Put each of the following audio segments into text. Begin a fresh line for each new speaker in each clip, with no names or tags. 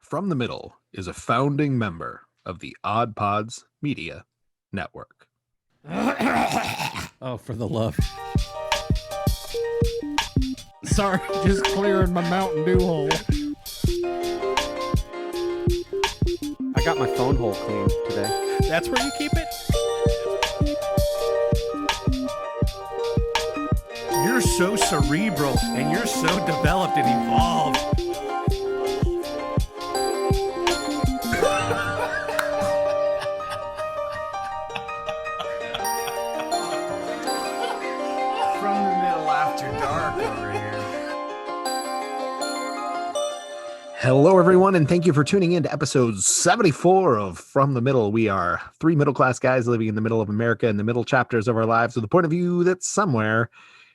From the Middle is a founding member of the Odd Pods Media Network.
Oh, for the love. Sorry, just clearing my Mountain Dew hole.
I got my phone hole cleaned today.
That's where you keep it? You're so cerebral and you're so developed and evolved.
From the Middle after dark over here.
Hello, everyone, and thank you for tuning in to episode 74 of From the Middle. We are three middle-class guys living in the middle of America in the middle chapters of our lives with a point of view that's somewhere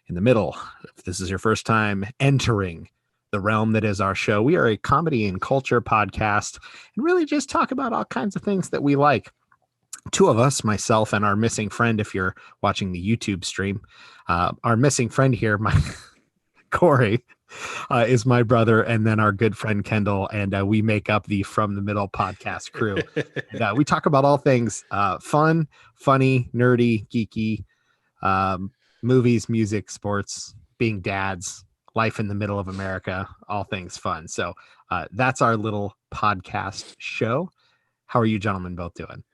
in the middle. If this is your first time entering the realm that is our show, we are a comedy and culture podcast and really just talk about all kinds of things that we like. Two of us, myself and our missing friend, if you're watching the YouTube stream, our missing friend here, Kory, is my brother, and then our good friend Kendall, and we make up the From the Middle podcast crew. And, we talk about all things fun, funny, nerdy, geeky, movies, music, sports, being dads, life in the middle of America, all things fun. So that's our little podcast show. How are you gentlemen both doing?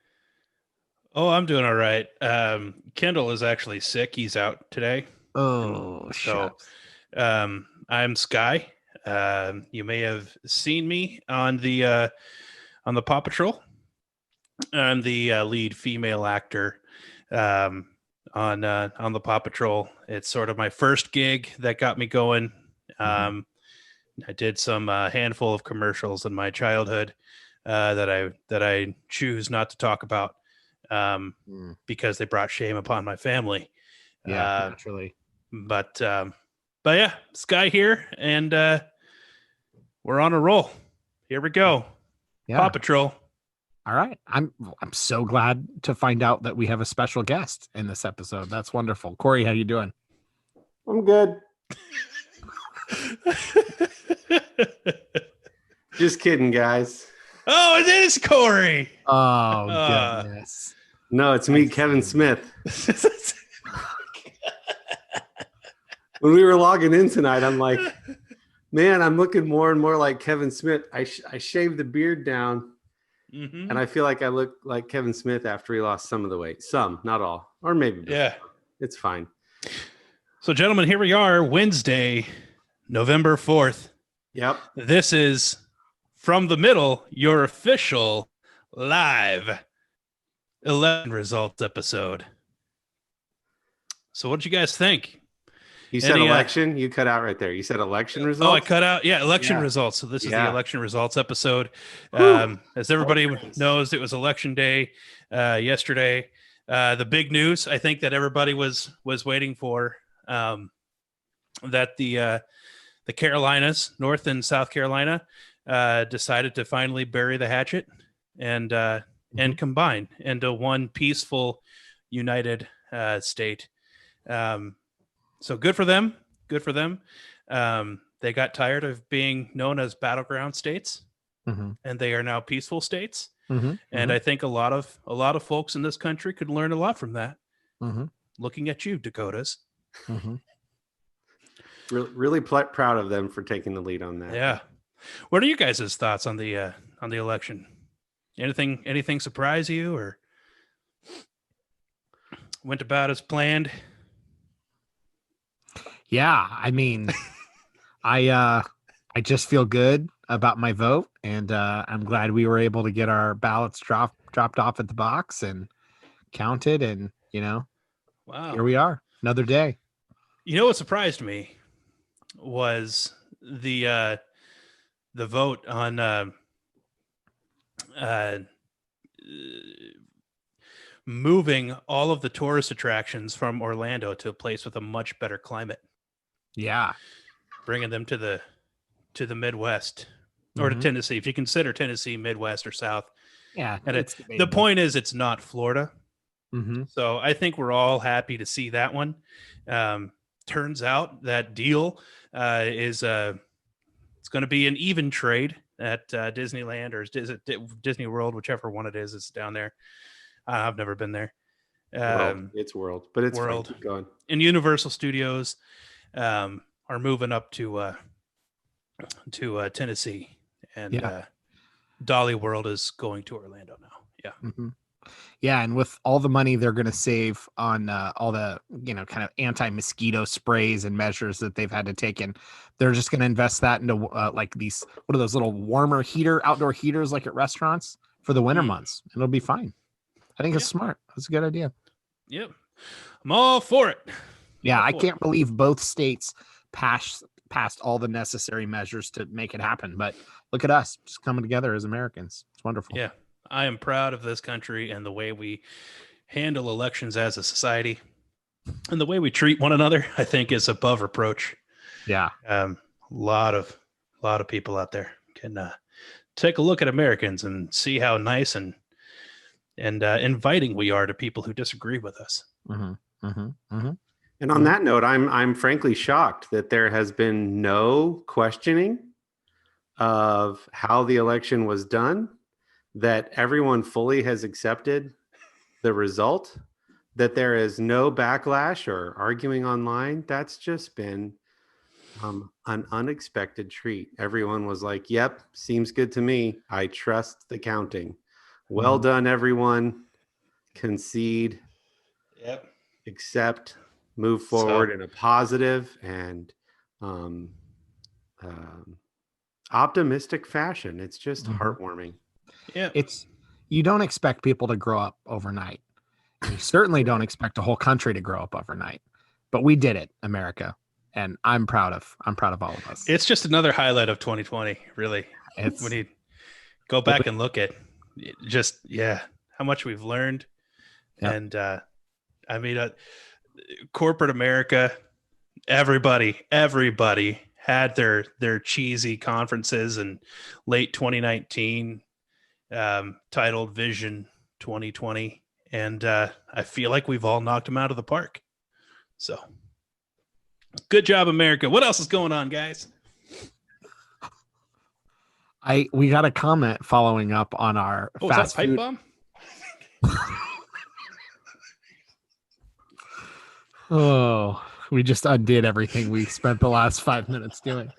Oh, I'm doing all right. Kendall is actually sick. He's out today.
Oh,
so I'm Sky. You may have seen me on the Paw Patrol. I'm the lead female actor on the Paw Patrol. It's sort of my first gig that got me going. I did some handful of commercials in my childhood that I choose not to talk about because they brought shame upon my family.
Yeah, naturally.
But yeah, Sky here, and we're on a roll. Here we go.
Yeah.
Paw Patrol.
All right. I'm so glad to find out that we have a special guest in this episode. That's wonderful. Kory, how you doing?
I'm good. Just kidding, guys.
Oh, it is Kory.
Oh, goodness.
No, it's me, Kevin Smith. When we were logging in tonight, I'm like, man, I'm looking more and more like Kevin Smith. I shaved the beard down, and I feel like I look like Kevin Smith after he lost some of the weight. Some, not all. Or maybe.
Yeah.
It's fine.
So, gentlemen, here we are, Wednesday, November 4th.
Yep.
This is From the Middle, your official live election results episode. So what did you guys think?
You said election? You cut out right there. You said election results?
Oh, I cut out. Yeah, election results. So this is the election results episode. As everybody knows, it was election day yesterday. The big news, I think, that everybody was waiting for, that the Carolinas, North and South Carolina, decided to finally bury the hatchet and combine into one peaceful, united state. So good for them. Good for them. They got tired of being known as battleground states, and they are now peaceful states. And I think a lot of folks in this country could learn a lot from that. Looking at you, Dakotas.
Really proud of them for taking the lead on that.
Yeah. What are you guys' thoughts on the election? Anything surprise you or went about as planned?
Yeah, I mean, I just feel good about my vote, and I'm glad we were able to get our ballots dropped off at the box and counted, and
wow,
here we are, another day.
You know what surprised me was the vote on moving all of the tourist attractions from Orlando to a place with a much better climate.
Yeah,
bringing them to the Midwest or to Tennessee, if you consider Tennessee Midwest or South.
Yeah,
and the point is, it's not Florida. So I think we're all happy to see that one. Turns out that deal is it's going to be an even trade at Disneyland, or is it Disney World, whichever one it is. It's down there. I've never been there.
It's World, but it's
World.
fine. Keep going.
And Universal Studios are moving up to Tennessee, and Dolly World is going to Orlando now. Yeah.
Mm-hmm. Yeah, and with all the money they're going to save on all the kind of anti-mosquito sprays and measures that they've had to take in, they're just going to invest that into like these, what are those little warmer outdoor heaters like at restaurants for the winter months, and it'll be fine. I think it's smart. That's a good idea.
Yep, I'm all for it.
Yeah, I can't believe both states passed all the necessary measures to make it happen. But look at us just coming together as Americans. It's wonderful.
Yeah, I am proud of this country and the way we handle elections as a society, and the way we treat one another, I think, is above reproach.
Yeah,
a lot of people out there can take a look at Americans and see how nice and inviting we are to people who disagree with us.
Mm-hmm. Mm-hmm. Mm-hmm.
And on that note, I'm frankly shocked that there has been no questioning of how the election was done, that everyone fully has accepted the result, that there is no backlash or arguing online. That's just been an unexpected treat. Everyone was like, yep, seems good to me. I trust the counting. Well done, everyone. Concede.
Yep.
Accept. Move forward in a positive and optimistic fashion. It's just heartwarming.
Yeah.
You don't expect people to grow up overnight. You certainly don't expect a whole country to grow up overnight. But we did it, America. And I'm proud of all of us.
It's just another highlight of 2020, really. When you go back and look at just how much we've learned. Yep. And I mean, corporate America, everybody had their cheesy conferences in late 2019 titled Vision 2020, and I feel like we've all knocked them out of the park. So good job, America. What else is going on, guys?
We got a comment following up on our fast
pipe
food
bomb.
Oh, we just undid everything we spent the last 5 minutes doing.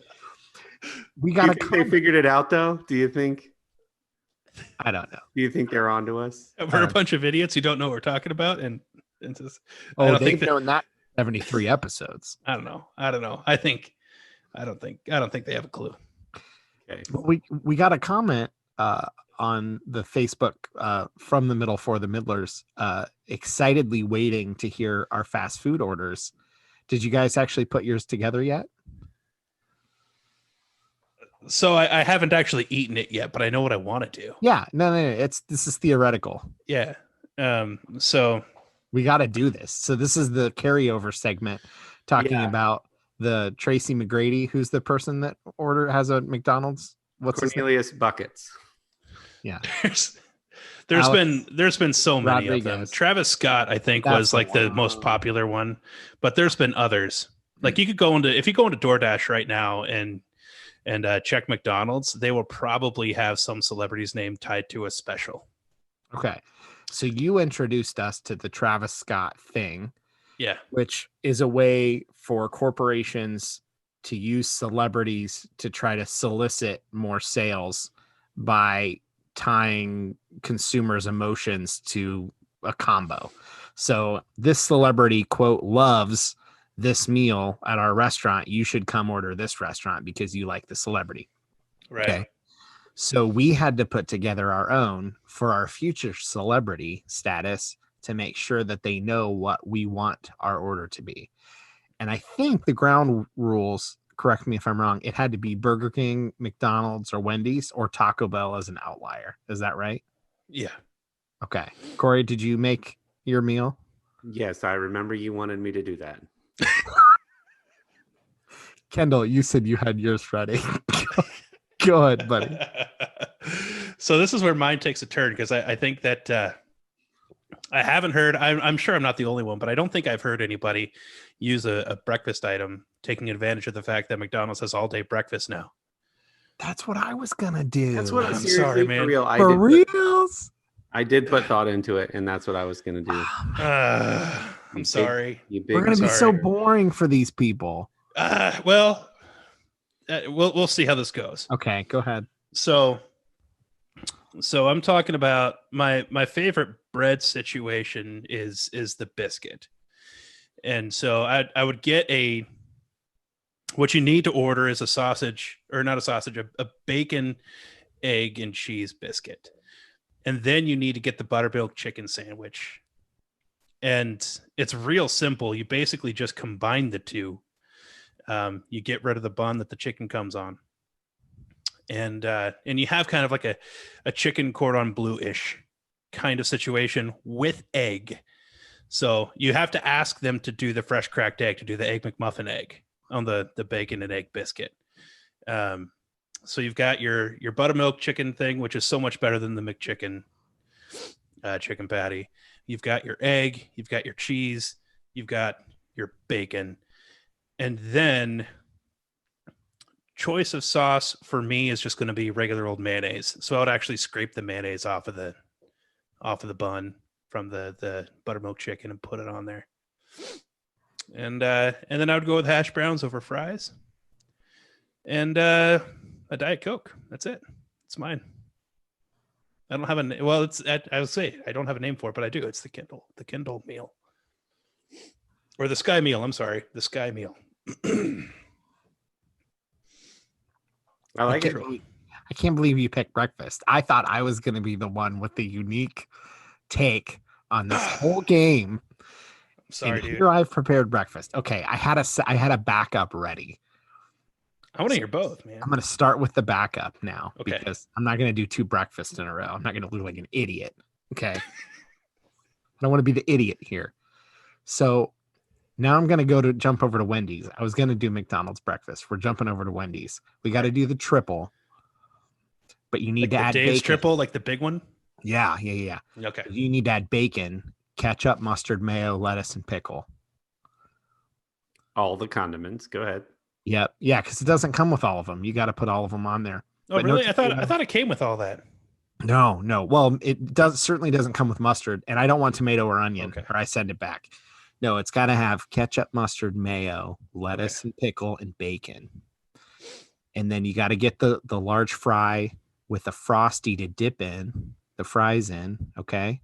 We got
they figured it out, though? Do you think?
I don't know.
Do you think they're on to us?
We're a bunch of idiots who don't know what we're talking about, and just,
they've known that 73 episodes.
I don't know. I don't think they have a clue.
Okay.
We got a comment on the Facebook from the middle for the middlers, excitedly waiting to hear our fast food orders. Did you guys actually put yours together yet?
So I haven't actually eaten it yet, but I know what I want to do.
Yeah, no. This is theoretical.
Yeah. So
we got to do this. So this is the carryover segment talking about the Tracy McGrady, who's the person that has a McDonald's. What's
Cornelius Buckets.
Yeah.
There's been so many of them. Travis Scott, I think, was like the most popular one, but there's been others. Like if you go into DoorDash right now and check McDonald's, they will probably have some celebrity's name tied to a special.
Okay. So you introduced us to the Travis Scott thing.
Yeah.
Which is a way for corporations to use celebrities to try to solicit more sales by tying consumers' emotions to a combo. So this celebrity, quote, loves this meal at our restaurant. You should come order this restaurant because you like the celebrity.
Right.
Okay. So we had to put together our own for our future celebrity status to make sure that they know what we want our order to be. And I think the ground rules, correct me if I'm wrong, it had to be Burger King, McDonald's, or Wendy's, or Taco Bell as an outlier. Is that right?
Yeah.
Okay. Kory, did you make your meal?
Yes, I remember you wanted me to do that.
Kendall, you said you had yours ready. Go ahead, buddy.
So this is where mine takes a turn, because I think that I haven't heard, I'm sure I'm not the only one, but I don't think I've heard anybody use a breakfast item taking advantage of the fact that McDonald's has all day breakfast now.
That's what I was gonna do.
That's what
I'm
seriously,
sorry, man.
for real.
For reals.
I did put thought into it, and that's what I was gonna do.
I'm sorry.
We're gonna be so
sorry.
boring for these people.
Well, we'll see how this goes.
Okay, go ahead.
So I'm talking about my favorite bread situation is the biscuit. And so I would get what you need to order is a sausage, or not a sausage, a bacon, egg, and cheese biscuit. And then you need to get the buttermilk chicken sandwich. And it's real simple. You basically just combine the two. You get rid of the bun that the chicken comes on. And you have kind of like a chicken cordon bleu-ish kind of situation with egg. So you have to ask them to do the fresh cracked egg, to do the egg McMuffin egg on the bacon and egg biscuit. So you've got your buttermilk chicken thing, which is so much better than the McChicken chicken patty. You've got your egg, you've got your cheese, you've got your bacon. And then choice of sauce for me is just going to be regular old mayonnaise. So I would actually scrape the mayonnaise off of the bun from the buttermilk chicken and put it on there. And then I would go with hash browns over fries. And a Diet Coke. That's it. It's mine. I don't have I would say I don't have a name for it, but I do. It's the Kindle meal. Or the Sky meal. I'm sorry. The Sky meal.
I like it.
I can't believe you picked breakfast. I thought I was going to be the one with the unique take on this whole game.
I'm sorry, dude.
Here I've prepared breakfast. Okay, I had a backup ready.
I want to hear both, man.
I'm going to start with the backup now,
Okay.
because I'm not going to do 2 breakfasts in a row. I'm not going to look like an idiot. Okay. I don't want to be the idiot here. So now I'm going to jump over to Wendy's. I was going to do McDonald's breakfast. We're jumping over to Wendy's. We got to do the triple, but you need to add
Dave's
bacon.
triple, like the big one.
Yeah.
Okay.
You need to add bacon, ketchup, mustard, mayo, lettuce, and pickle.
All the condiments. Go ahead.
Yep. Yeah, because it doesn't come with all of them. You got to put all of them on there.
Oh,
But
really? I thought it came with all that.
No. Well, it certainly doesn't come with mustard, and I don't want tomato or onion,
Okay.
or I send it back. No, it's got to have ketchup, mustard, mayo, lettuce, and pickle, and bacon. And then you got to get the large fry with a Frosty to dip the fries in, okay?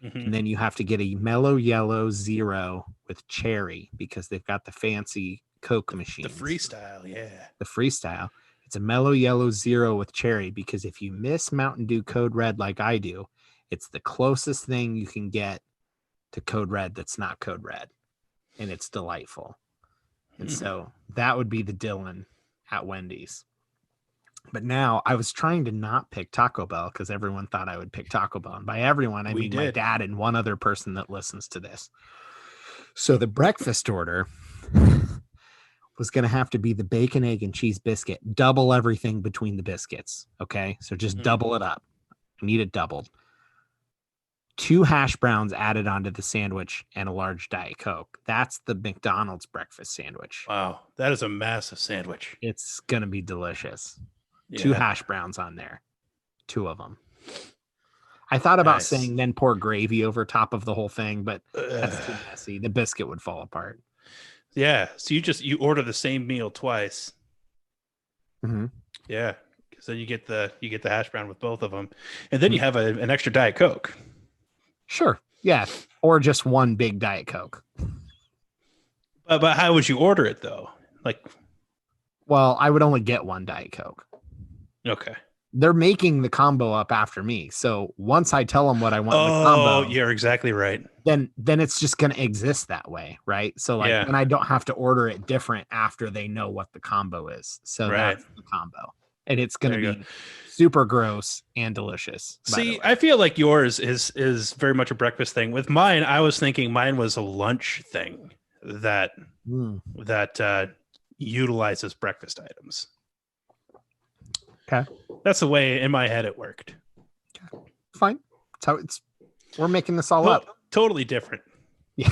Mm-hmm.
And then you have to get a mellow yellow zero with cherry, because they've got the fancy Coke machine.
The freestyle, yeah.
The freestyle. It's a mellow yellow zero with cherry, because if you miss Mountain Dew Code Red like I do, it's the closest thing you can get to Code Red that's not Code Red. And it's delightful. And so that would be the Dylan at Wendy's. But now I was trying to not pick Taco Bell because everyone thought I would pick Taco Bell. And by everyone, I mean my dad and one other person that listens to this. So the breakfast order was going to have to be the bacon, egg, and cheese biscuit. Double everything between the biscuits. Okay. So just double it up. I need it doubled. 2 hash browns added onto the sandwich and a large Diet Coke. That's the McDonald's breakfast sandwich.
Wow. That is a massive sandwich.
It's going to be delicious.
Yeah.
2 hash browns on there. 2 of them. I thought about saying then pour gravy over top of the whole thing, but that's too messy. The biscuit would fall apart.
Yeah. So you order the same meal twice.
Mm-hmm.
Yeah. Because then you get the hash brown with both of them, and then you have an extra Diet Coke.
Sure. Yeah. Or just one big Diet Coke.
But how would you order it though? Like,
well, I would only get 1 Diet Coke.
Okay.
They're making the combo up after me. So once I tell them what I want in the combo,
oh, you're exactly right.
Then it's just going to exist that way, right? So and I don't have to order it different after they know what the combo is. So that's the combo. And it's going to be super gross and delicious.
See, I feel like yours is very much a breakfast thing. With mine, I was thinking mine was a lunch thing that utilizes breakfast items.
Okay.
That's the way in my head it worked.
Fine. That's how we're making this all up.
Totally different.
Yeah.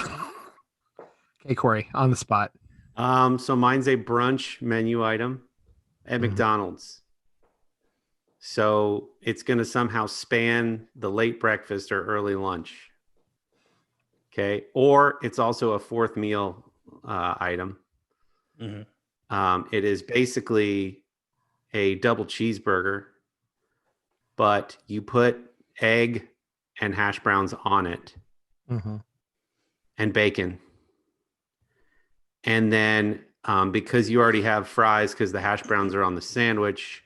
Okay, Kory, on the spot.
So mine's a brunch menu item at McDonald's. So it's going to somehow span the late breakfast or early lunch. Okay. Or it's also a fourth meal item. It is basically a double cheeseburger, but you put egg and hash browns on it and bacon. And then because you already have fries, because the hash browns are on the sandwich,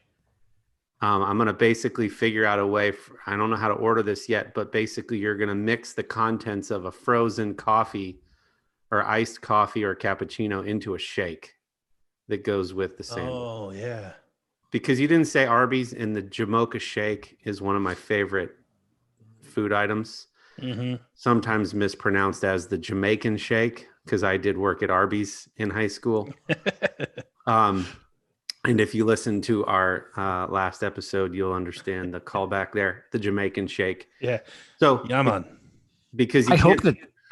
I'm going to basically figure out a way. I don't know how to order this yet, but basically you're going to mix the contents of a frozen coffee or iced coffee or cappuccino into a shake that goes with the sandwich.
Oh, yeah.
Because you didn't say Arby's, and the Jamocha shake is one of my favorite food items. Sometimes mispronounced as the Jamaican shake, because I did work at Arby's in high school. And if you listen to our last episode, you'll understand the callback there, the Jamaican shake.
Yeah.
So
yeah, man.
Because
I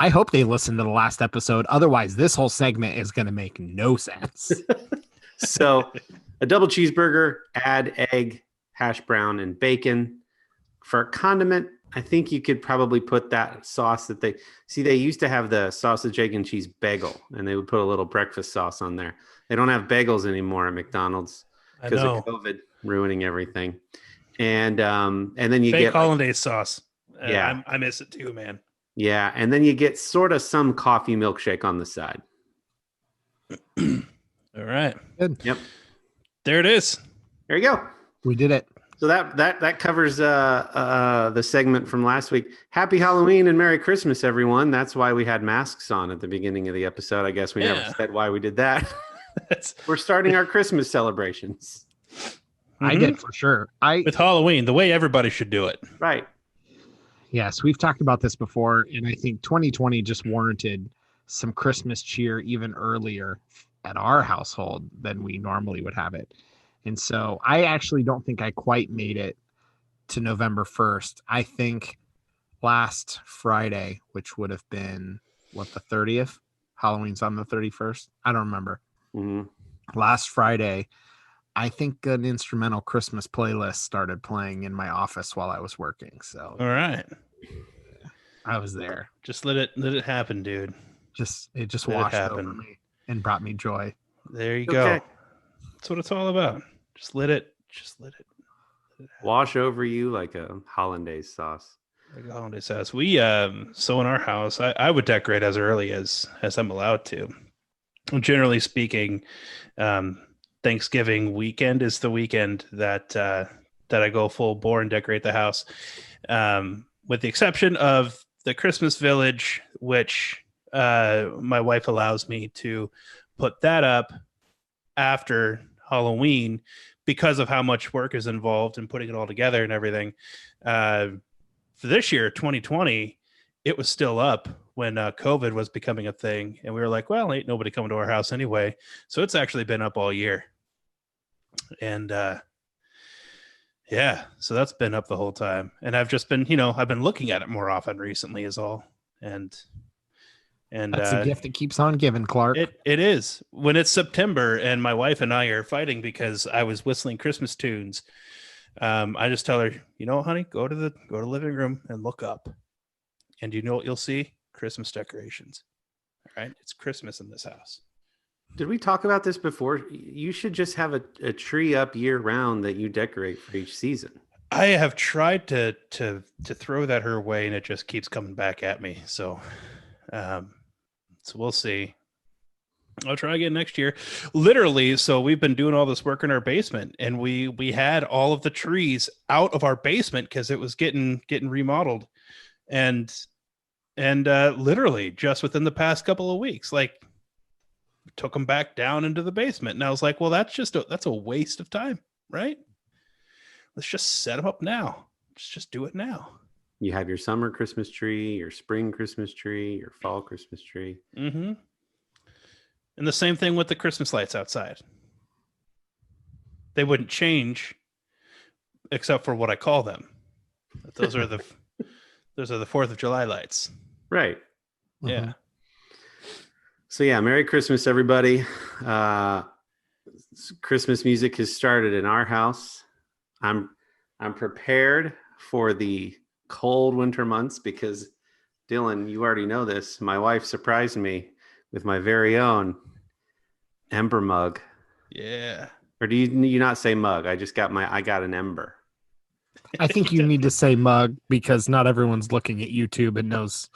hope they listen to the last episode. Otherwise, this whole segment is going to make no sense.
So a double cheeseburger, add egg, hash brown, and bacon. For a condiment, I think you could probably put that sauce that they used to have the sausage, egg, and cheese bagel, and they would put a little breakfast sauce on there. They don't have bagels anymore at McDonald's because of COVID ruining everything. And then you get
hollandaise sauce.
Yeah.
I miss it too, man.
Yeah. And then you get sort of some coffee milkshake on the side.
All right.
Good.
Yep.
There it is.
There you go.
We did it.
So that covers the segment from last week. Happy Halloween and Merry Christmas, everyone. That's why we had masks on at the beginning of the episode. I guess we never said why we did that. We're starting our Christmas celebrations.
I did for sure.
With Halloween, the way everybody should do it.
Right.
Yes, we've talked about this before, and I think 2020 just warranted some Christmas cheer even earlier at our household than we normally would have it. And so I actually don't think I quite made it to November 1st. I think last Friday, which would have been the 30th? Halloween's on the 31st. I don't remember. Last Friday, I think an instrumental Christmas playlist started playing in my office while I was working. So
all right,
I was there.
Just let it happen, dude.
It just washed over me and brought me joy.
There you go. That's what it's all about. Just let it
wash over you like a hollandaise sauce.
Like a hollandaise sauce. We so in our house, I would decorate as early as I'm allowed to. Generally speaking, Thanksgiving weekend is the weekend that I go full bore and decorate the house, with the exception of the Christmas village, which my wife allows me to put that up after Halloween because of how much work is involved in putting it all together and everything. For this year, 2020, it was still up when COVID was becoming a thing. And we were like, well, ain't nobody coming to our house anyway. So it's actually been up all year. And so that's been up the whole time. And I've just been, I've been looking at it more often recently is all. And
that's a gift that keeps on giving, Clark.
It is. When it's September and my wife and I are fighting because I was whistling Christmas tunes, I just tell her, honey, go to the living room and look up, and you know what you'll see? Christmas decorations. All right, it's Christmas in this house.
Did we talk about this before? You should just have a tree up year round that you decorate for each season.
I have tried to throw that her way, and it just keeps coming back at me. So we'll see. I'll try again next year. Literally, so we've been doing all this work in our basement, and we had all of the trees out of our basement because it was getting remodeled, and literally just within the past couple of weeks, like, took them back down into the basement, and I was like, well, that's a waste of time, right? Let's just set them up now. Just do it now.
You have your summer Christmas tree, your spring Christmas tree, your fall Christmas tree.
Mm-hmm. And the same thing with the Christmas lights outside. They wouldn't change except for what I call them. Those are the 4th of July lights.
Right.
Yeah.
Mm-hmm.
So yeah, Merry Christmas, everybody. Christmas music has started in our house. I'm I'm prepared for the cold winter months because, Dylan, you already know this. My wife surprised me with my very own Ember mug.
Yeah.
Or do you not say mug? I got an Ember.
I think you need to say mug because not everyone's looking at YouTube and knows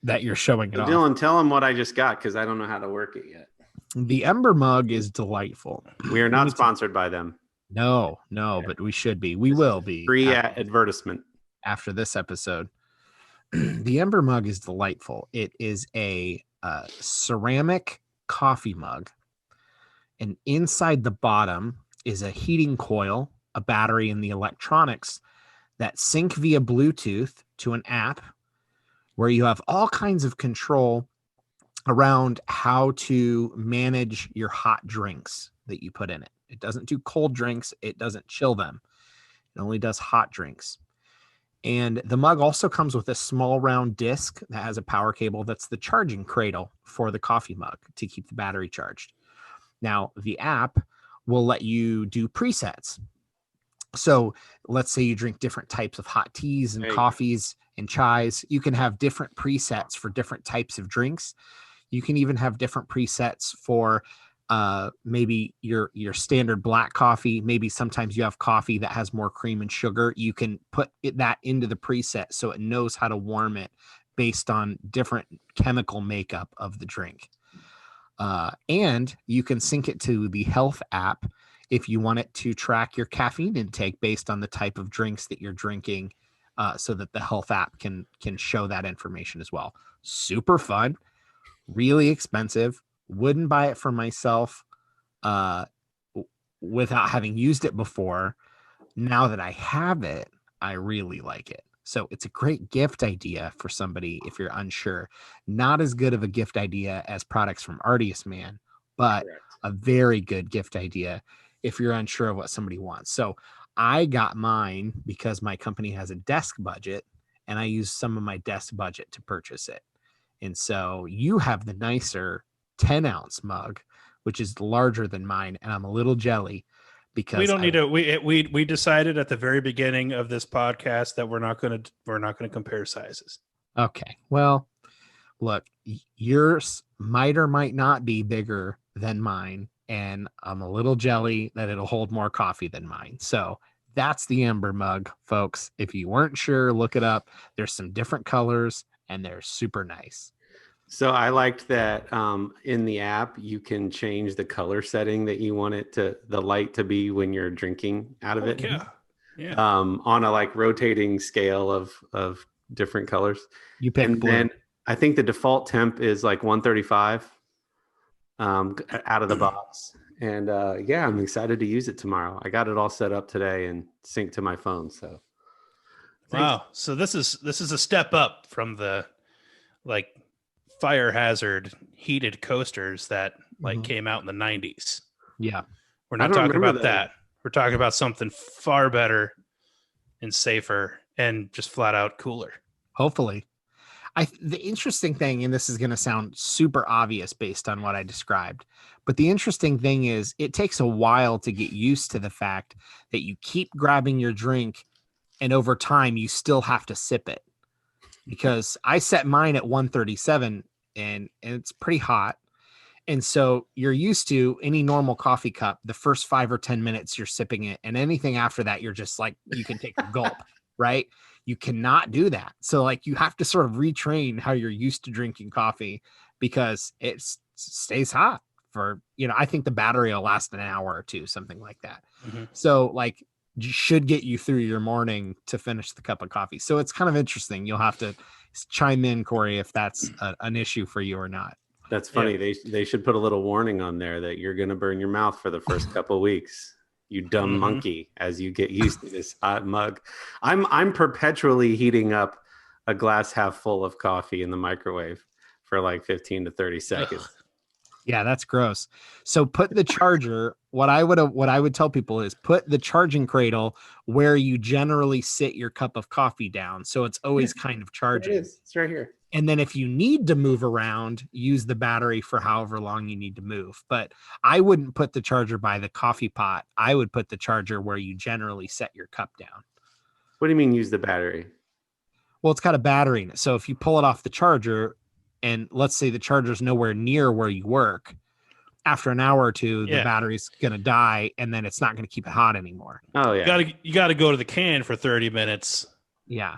that you're showing it
So
off.
Dylan, tell them what I just got because I don't know how to work it yet.
The Ember mug is delightful.
We are not sponsored by them.
No, but we should be. We will be.
Free advertisement.
After this episode. The Ember mug is delightful. It is a ceramic coffee mug. And inside the bottom is a heating coil, a battery, and the electronics that sync via Bluetooth to an app where you have all kinds of control around how to manage your hot drinks that you put in it. It doesn't do cold drinks. It doesn't chill them. It only does hot drinks. And the mug also comes with a small round disc that has a power cable that's the charging cradle for the coffee mug to keep the battery charged. Now, the app will let you do presets. So let's say you drink different types of hot teas and coffees and chais. You can have different presets for different types of drinks. You can even have different presets for maybe your standard black coffee. Maybe sometimes you have coffee that has more cream and sugar. You can put that into the preset so it knows how to warm it based on different chemical makeup of the drink. And you can sync it to the health app if you want it to track your caffeine intake based on the type of drinks that you're drinking, so that the health app can show that information as well. Super fun, really expensive. Wouldn't buy it for myself without having used it before. Now that I have it, I really like it. So it's a great gift idea for somebody if you're unsure. Not as good of a gift idea as products from Artius Man, but a very good gift idea if you're unsure of what somebody wants. So I got mine because my company has a desk budget and I used some of my desk budget to purchase it. And so you have the nicer 10-ounce mug, which is larger than mine, and I'm a little jelly because
we don't need to. We decided at the very beginning of this podcast that we're not going to compare sizes.
Okay, well, look, yours might or might not be bigger than mine, and I'm a little jelly that it'll hold more coffee than mine. So that's the Ember mug, folks. If you weren't sure, look it up. There's some different colors, and they're super nice.
So I liked that in the app, you can change the color setting that you want the light to be when you're drinking out of it.
Yeah.
On a like rotating scale of different colors.
You pick blue.
Then I think the default temp is like 135 out of the box. And I'm excited to use it tomorrow. I got it all set up today and synced to my phone. So
wow. So this is a step up from the like fire hazard heated coasters that came out in the 90s.
Yeah.
We're not talking about that. We're talking about something far better and safer and just flat out cooler.
Hopefully. The interesting thing, and this is going to sound super obvious based on what I described, but the interesting thing is it takes a while to get used to the fact that you keep grabbing your drink and over time you still have to sip it. Because I set mine at 137 and it's pretty hot. And so you're used to any normal coffee cup, the first 5 or 10 minutes you're sipping it. And anything after that, you're just like, you can take a gulp, right? You cannot do that. So like you have to sort of retrain how you're used to drinking coffee because it stays hot for, I think the battery will last an hour or two, something like that. Mm-hmm. So like, should get you through your morning to finish the cup of coffee. So it's kind of interesting. You'll have to chime in, Kory, if that's an issue for you or not.
That's funny. Yeah. They should put a little warning on there that you're going to burn your mouth for the first couple of weeks. You dumb monkey, as you get used to this hot mug. I'm perpetually heating up a glass half full of coffee in the microwave for like 15 to 30 seconds.
Yeah, that's gross. So put the charger. What I would tell people is put the charging cradle where you generally sit your cup of coffee down, so it's always kind of
There it
charging.
is. It's right here.
And then if you need to move around, use the battery for however long you need to move. But I wouldn't put the charger by the coffee pot. I would put the charger where you generally set your cup down.
What do you mean use the battery?
Well, it's got a battery in it. So if you pull it off the charger, and let's say the charger's nowhere near where you work, after an hour or two, the battery's going to die, and then it's not going to keep it hot anymore.
Oh, yeah.
You got to go to the can for 30 minutes.
Yeah.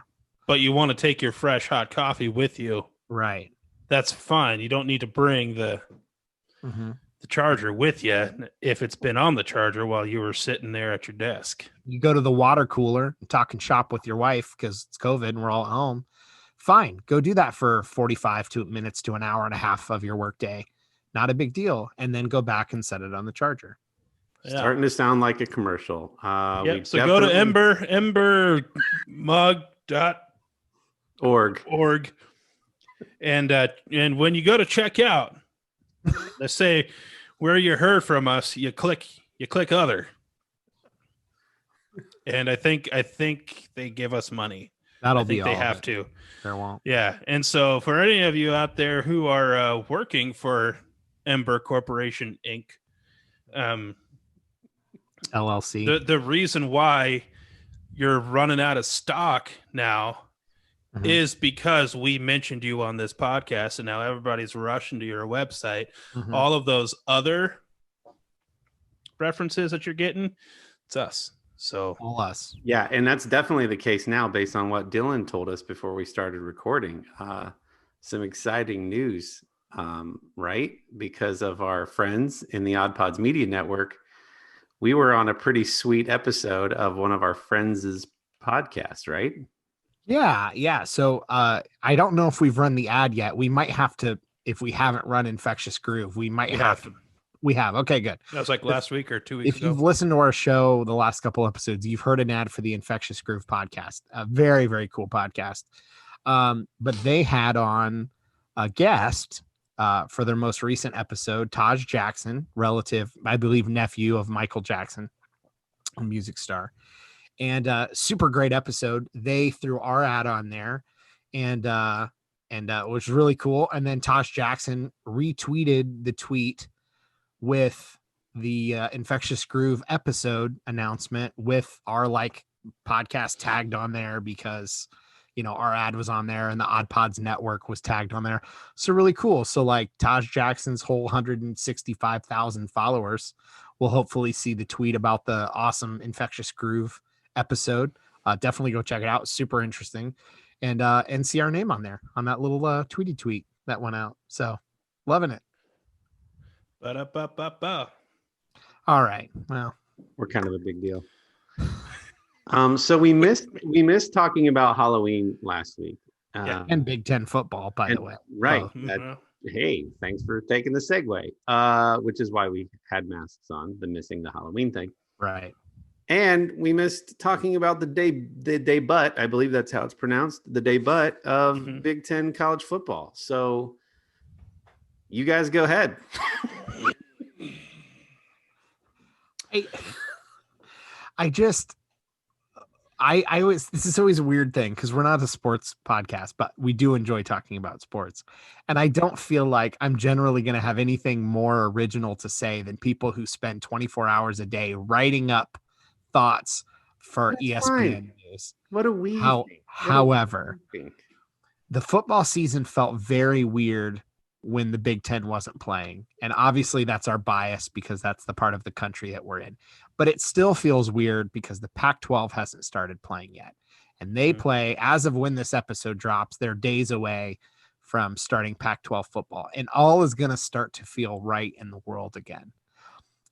But you want to take your fresh hot coffee with you.
Right.
That's fine. You don't need to bring the charger with you if it's been on the charger while you were sitting there at your desk.
You go to the water cooler and talk and shop with your wife because it's COVID and we're all at home. Fine. Go do that for 45 minutes to an hour and a half of your workday. Not a big deal. And then go back and set it on the charger.
Yeah. Starting to sound like a commercial.
So go to embermug.org. And when you go to check out, let's say where you heard from us, you click other. And I think they give us money.
That'll be all.
They have to.
There won't.
Yeah. And so for any of you out there who are working for Ember Corporation Inc.,
LLC,
the reason why you're running out of stock now is because we mentioned you on this podcast, and now everybody's rushing to your website. All of those other references that you're getting, it's us. So
all us.
Yeah, and that's definitely the case now based on what Dylan told us before we started recording. Some exciting news, right? Because of our friends in the Odd Pods Media Network, we were on a pretty sweet episode of one of our friends' podcasts, right?
Yeah. So I don't know if we've run the ad yet. We might have to, if we haven't run Infectious Groove, we might have to. We have. Okay, good.
That was like last week or 2 weeks ago.
If you've listened to our show, the last couple episodes, you've heard an ad for the Infectious Groove podcast. A very, very cool podcast. But they had on a guest for their most recent episode, Taj Jackson, relative, I believe, nephew of Michael Jackson, a music star. And super great episode. They threw our ad on there, and it was really cool. And then Taj Jackson retweeted the tweet with the Infectious Groove episode announcement with our podcast tagged on there because, our ad was on there and the Odd Pods network was tagged on there. So really cool. So Taj Jackson's whole 165,000 followers will hopefully see the tweet about the awesome Infectious Groove episode. Definitely go check it out. Super interesting. And see our name on there on that little tweet that went out. So loving it.
Ba-da-ba-ba-ba.
All right. Well,
we're kind of a big deal. So we missed talking about Halloween last week.
And Big Ten football, by the way.
Right. Hey, thanks for taking the segue. Which is why we had masks on, missing the Halloween thing.
Right.
And we missed talking about the debut, I believe that's how it's pronounced, the debut of Big Ten college football. So you guys go ahead.
This is always a weird thing because we're not a sports podcast, but we do enjoy talking about sports. And I don't feel like I'm generally going to have anything more original to say than people who spend 24 hours a day writing up thoughts for ESPN news.
What do we think?
However, the football season felt very weird when the Big Ten wasn't playing. And obviously that's our bias because that's the part of the country that we're in. But it still feels weird because the Pac-12 hasn't started playing yet. And they play, as of when this episode drops, they're days away from starting Pac-12 football. And all is going to start to feel right in the world again.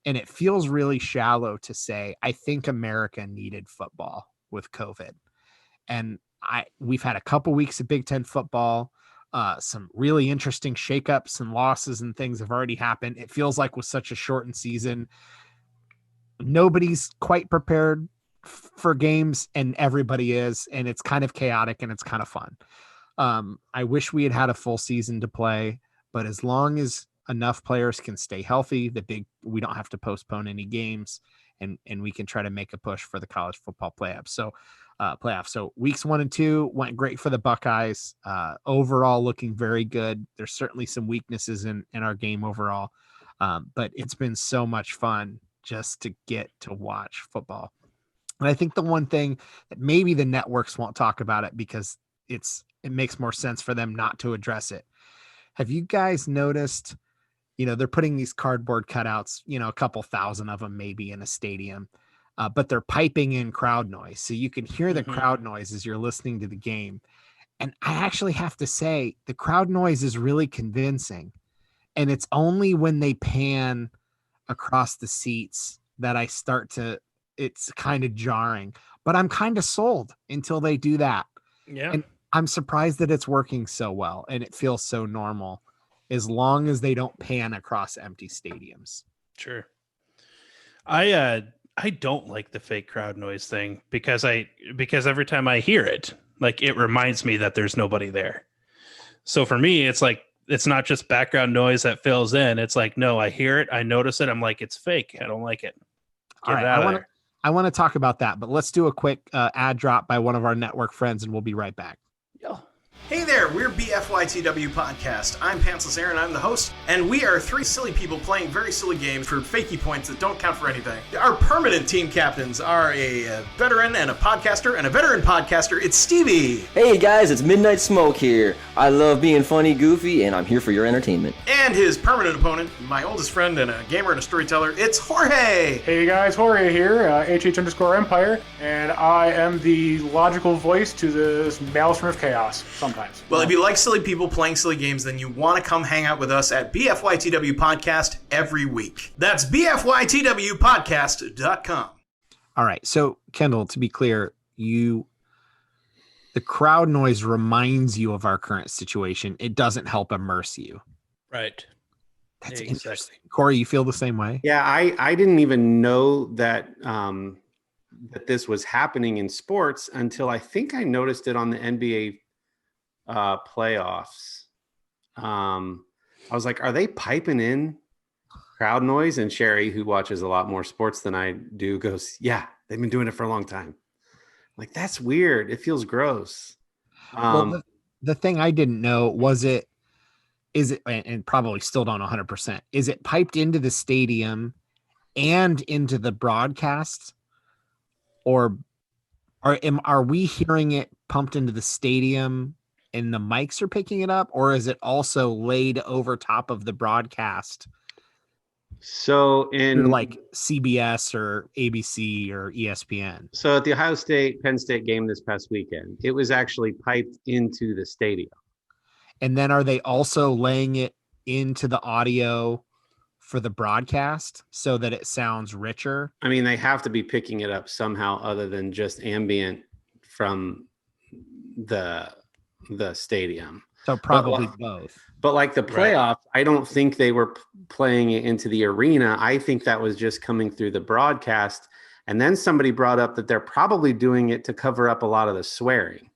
And it feels really shallow to say, I think America needed football with COVID. And we've had a couple weeks of Big Ten football. Some really interesting shakeups and losses and things have already happened. It feels like with such a shortened season, nobody's quite prepared for games and everybody is, and it's kind of chaotic and it's kind of fun. I wish we had a full season to play, but as long as enough players can stay healthy, we don't have to postpone any games, and we can try to make a push for the college football playoffs. So weeks 1 and 2 went great for the Buckeyes. Overall looking very good. There's certainly some weaknesses in our game overall. But it's been so much fun just to get to watch football. And I think the one thing that maybe the networks won't talk about it because it makes more sense for them not to address it. Have you guys noticed, they're putting these cardboard cutouts, a couple thousand of them maybe in a stadium, but they're piping in crowd noise. So you can hear the crowd noise as you're listening to the game. And I actually have to say the crowd noise is really convincing. And it's only when they pan across the seats that it's kind of jarring, but I'm kind of sold until they do that.
Yeah.
And I'm surprised that it's working so well and it feels so normal as long as they don't pan across empty stadiums.
Sure. I don't like the fake crowd noise thing because every time I hear it, like it reminds me that there's nobody there. So for me, it's like, it's not just background noise that fills in. It's like, no, I hear it. I notice it. I'm like, it's fake. I don't like it.
All right. I want to talk about that, but let's do a quick ad drop by one of our network friends and we'll be right back.
Yeah.
Hey there, we're BFYTW Podcast. I'm Pantsless Aaron, I'm the host, and we are three silly people playing very silly games for fakey points that don't count for anything. Our permanent team captains are a veteran and a podcaster, and a veteran podcaster, it's Stevie.
Hey guys, it's Midnight Smoke here. I love being funny, goofy, and I'm here for your entertainment.
And his permanent opponent, my oldest friend and a gamer and a storyteller, it's Jorge.
Hey guys, Jorge here, HH_Empire, and I am the logical voice to this maelstrom of chaos sometimes.
Well, if you like silly people playing silly games, then you want to come hang out with us at BFYTW Podcast every week. That's BFYTWpodcast.com.
All right. So, Kendall, to be clear, the crowd noise reminds you of our current situation. It doesn't help immerse you.
Right.
That's
Exactly.
interesting. Corey, you feel the same way?
Yeah, I didn't even know that that this was happening in sports until I think I noticed it on the NBA playoffs. I was like, are they piping in crowd noise? And Sherry, who watches a lot more sports than I do, goes, yeah, they've been doing it for a long time. I'm like, that's weird. It feels gross.
Well, the thing I didn't know is it, and probably still don't 100%, is it piped into the stadium and into the broadcast, or are we hearing it pumped into the stadium and the mics are picking it up, or is it also laid over top of the broadcast?
So in
like CBS or ABC or ESPN.
So at the Ohio State Penn State game this past weekend, it was actually piped into the stadium.
And then are they also laying it into the audio for the broadcast so that it sounds richer?
I mean, they have to be picking it up somehow other than just ambient from the stadium.
So probably both.
But like the playoffs, I don't think they were playing it into the arena. I think that was just coming through the broadcast. And then somebody brought up that they're probably doing it to cover up a lot of the swearing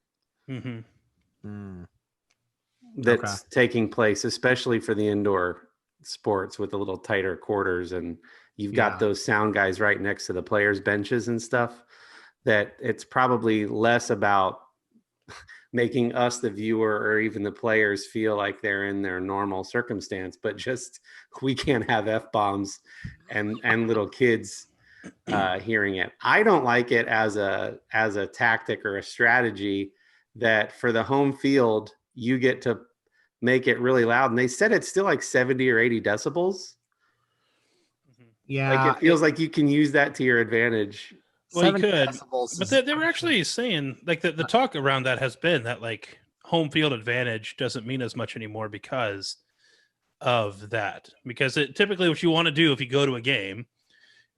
that's taking place, especially for the indoor sports with the little tighter quarters. And you've got those sound guys right next to the players' benches and stuff, that it's probably less about making us, the viewer, or even the players feel like they're in their normal circumstance, but just we can't have F-bombs and little kids hearing it. I don't like it as a tactic or a strategy that for the home field, you get to make it really loud. And they said it's still like 70 or 80 decibels.
Yeah.
Like it feels like you can use that to your advantage.
Well, you could, but they were actually saying, like, the talk around that has been that, like, home field advantage doesn't mean as much anymore because of that. Because typically what you want to do if you go to a game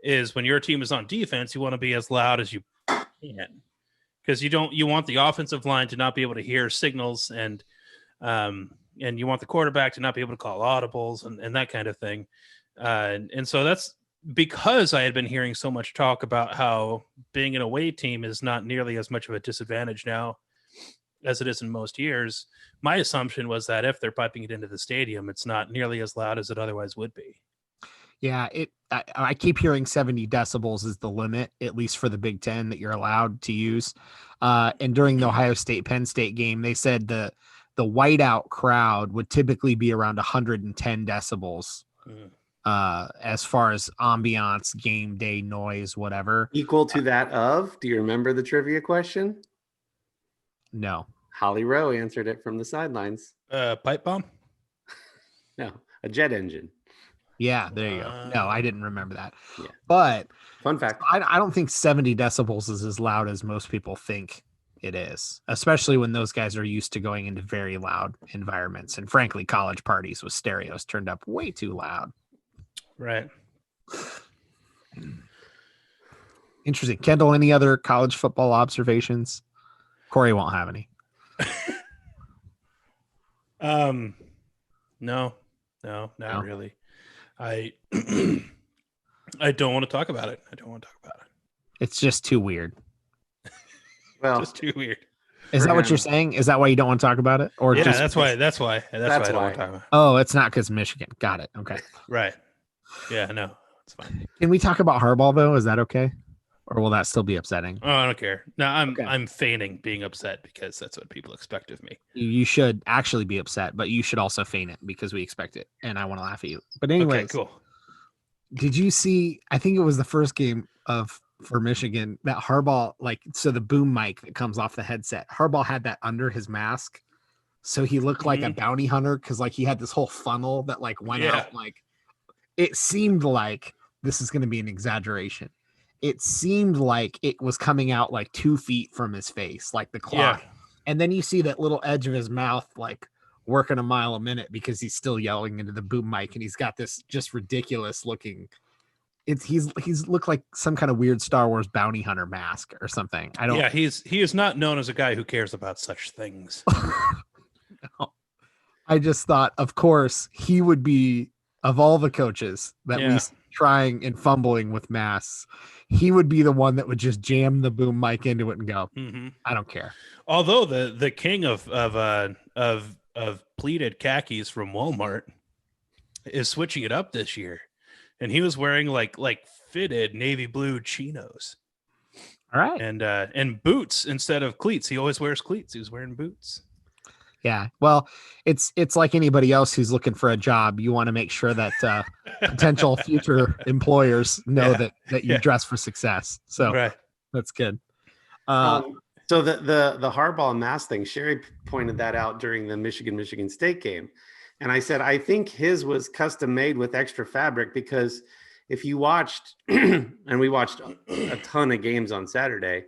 is when your team is on defense, you want to be as loud as you can. Because you want the offensive line to not be able to hear signals, and you want the quarterback to not be able to call audibles and that kind of thing. And so that's because I had been hearing so much talk about how being an away team is not nearly as much of a disadvantage now as it is in most years, my assumption was that if they're piping it into the stadium, it's not nearly as loud as it otherwise would be.
Yeah, I keep hearing 70 decibels is the limit, at least for the Big Ten, that you're allowed to use. And during the Ohio State-Penn State game, they said the whiteout crowd would typically be around 110 decibels as far as ambiance, game day noise, whatever.
Equal to that of, do you remember the trivia question?
No.
Holly Rowe answered it from the sidelines.
Pipe bomb?
No, a jet engine.
Yeah, there you go. No, I didn't remember that.
Yeah.
But
fun fact,
I don't think 70 decibels is as loud as most people think it is, especially when those guys are used to going into very loud environments. And frankly, college parties with stereos turned up way too loud.
Right.
Interesting. Kendall, any other college football observations? Kory won't have any.
No, not really. I don't want to talk about it.
It's just too weird.
Well,
just too weird.
Is that what you're saying? Is that why you don't want to talk about it? Or
yeah,
just
that's why I don't want to talk about it.
Oh, it's not because Michigan. Got it. Okay.
Right. Yeah, no, it's fine.
Can we talk about Harbaugh though? Is that okay? Or will that still be upsetting?
Oh, I don't care. No, I'm feigning being upset because that's what people expect of me.
You should actually be upset, but you should also feign it because we expect it, and I want to laugh at you. But anyway,
okay, cool.
Did you see? I think it was the first game for Michigan that Harbaugh, so the boom mic that comes off the headset, Harbaugh had that under his mask, so he looked like a bounty hunter because he had this whole funnel that went out. It seemed like this is going to be an exaggeration. It seemed like it was coming out 2 feet from his face, like the clock. Yeah. And then you see that little edge of his mouth, working a mile a minute because he's still yelling into the boom mic. And he's got this just ridiculous looking. He's looked like some kind of weird Star Wars bounty hunter mask or something.
He is not known as a guy who cares about such things.
No. I just thought, of course, he would be, of all the coaches that we trying and fumbling with masks, he would be the one that would just jam the boom mic into it and go, I don't care. Although
the king of pleated khakis from Walmart is switching it up this year, and he was wearing like fitted navy blue chinos.
All right,
and boots instead of cleats. He always wears cleats. He was wearing boots.
Yeah, well, it's like anybody else who's looking for a job. You want to make sure that potential future employers know that you dress for success. So that's good.
So the Harbaugh mask thing, Sherry pointed that out during the Michigan State game, and I said I think his was custom made with extra fabric because if you watched, and we watched a ton of games on Saturday,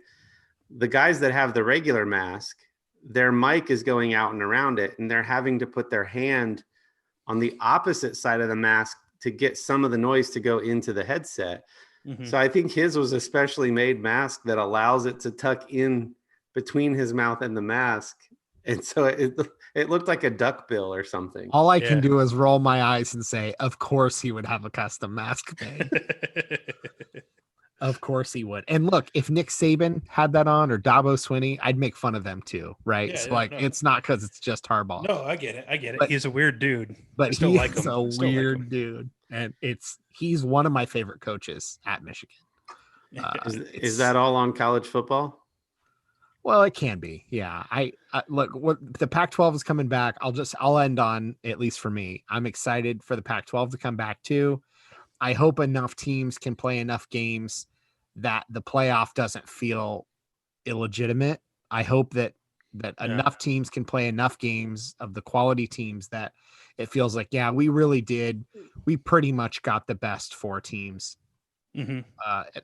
the guys that have the regular mask, their mic is going out and around it, and they're having to put their hand on the opposite side of the mask to get some of the noise to go into the headset. So I think his was a specially made mask that allows it to tuck in between his mouth and the mask. And so it looked like a duck bill or something.
All I can do is roll my eyes and say, of course he would have a custom mask made. Of course he would. And look, if Nick Saban had that on or Dabo Swinney, I'd make fun of them too, right? It's not because it's just Harbaugh.
No, I get it. But he's a weird dude.
But he's a weird dude. And he's one of my favorite coaches at Michigan.
Is that all on college football?
Well, it can be. Yeah. I look, what the Pac-12 is coming back. I'll end on, at least for me, I'm excited for the Pac-12 to come back too. I hope enough teams can play enough games that the playoff doesn't feel illegitimate. I hope that enough teams can play enough games of the quality teams that it feels like, we really did. We pretty much got the best 4 teams.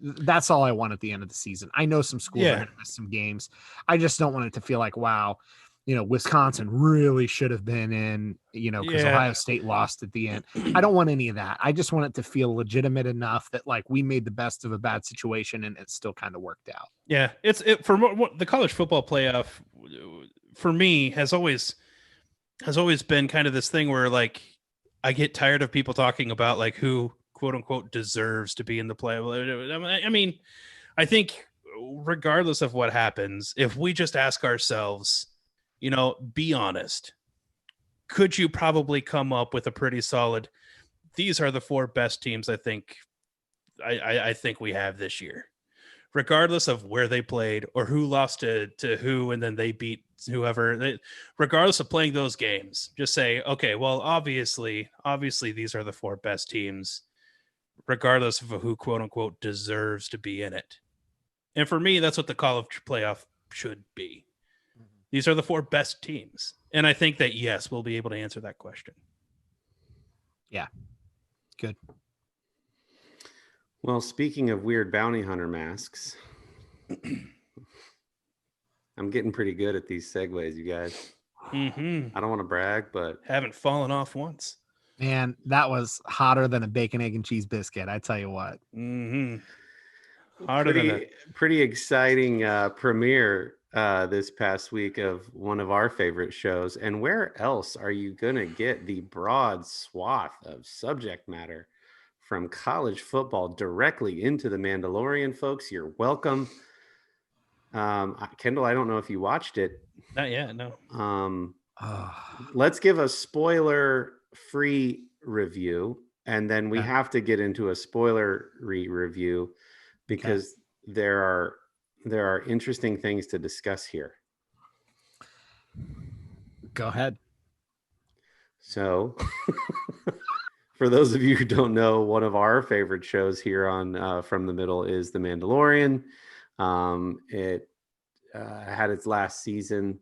That's all I want at the end of the season. I know some schools are going to miss some games. I just don't want it to feel like, wow, Wisconsin really should have been in, because Ohio State lost at the end. I don't want any of that. I just want it to feel legitimate enough that we made the best of a bad situation and it still kind of worked out. Yeah. For the college football playoff for me has always been kind of this thing where I get tired of people talking about who quote unquote deserves to be in the play. I mean, I think regardless of what happens, if we just ask ourselves,
be honest. Could you probably come up with a pretty solid, these are the 4 best teams I think we have this year, regardless of where they played or who lost to who, and then they beat whoever, regardless of playing those games, just say, okay, well, obviously these are the 4 best teams, regardless of who quote unquote deserves to be in it. And for me, that's what the college playoff should be. These are the 4 best teams. And I think that, yes, we'll be able to answer that question.
Yeah. Good.
Well, speaking of weird bounty hunter masks, I'm getting pretty good at these segues, you guys.
Mm-hmm.
I don't want to brag, but
haven't fallen off once.
Man, that was hotter than a bacon, egg, and cheese biscuit. I tell you what.
Mm-hmm.
Pretty exciting premiere this past week of one of our favorite shows. And where else are you going to get the broad swath of subject matter from college football directly into the Mandalorian, folks? You're welcome. Kendall, I don't know if you watched it.
Not yet, no.
Let's give a spoiler-free review, and then we have to get into a spoiler-free review because there are interesting things to discuss here.
Go ahead. So,
for those of you who don't know, one of our favorite shows here on From the Middle is The Mandalorian. It had its last season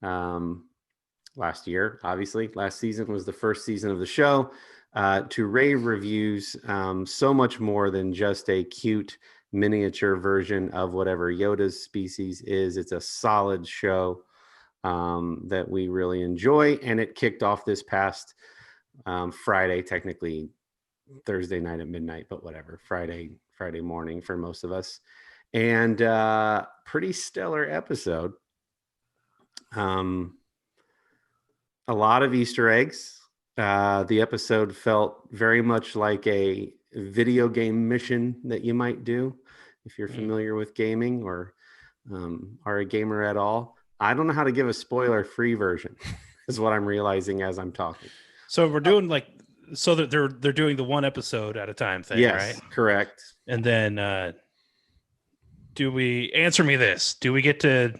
last year, obviously. Last season was the first season of the show. To rave reviews, so much more than just a cute miniature version of whatever Yoda's species is. It's a solid show that we really enjoy, and it kicked off this past Friday, technically Thursday night at midnight, but whatever, Friday morning for most of us. And pretty stellar episode. A lot of Easter eggs. The episode felt very much like a video game mission that you might do if you're familiar with gaming or are a gamer at all. I don't know how to give a spoiler-free version is what I'm realizing as I'm talking.
So we're doing so that they're doing the one episode at a time thing,
yes,
right?
Correct.
And then do we answer me this? Do we get to,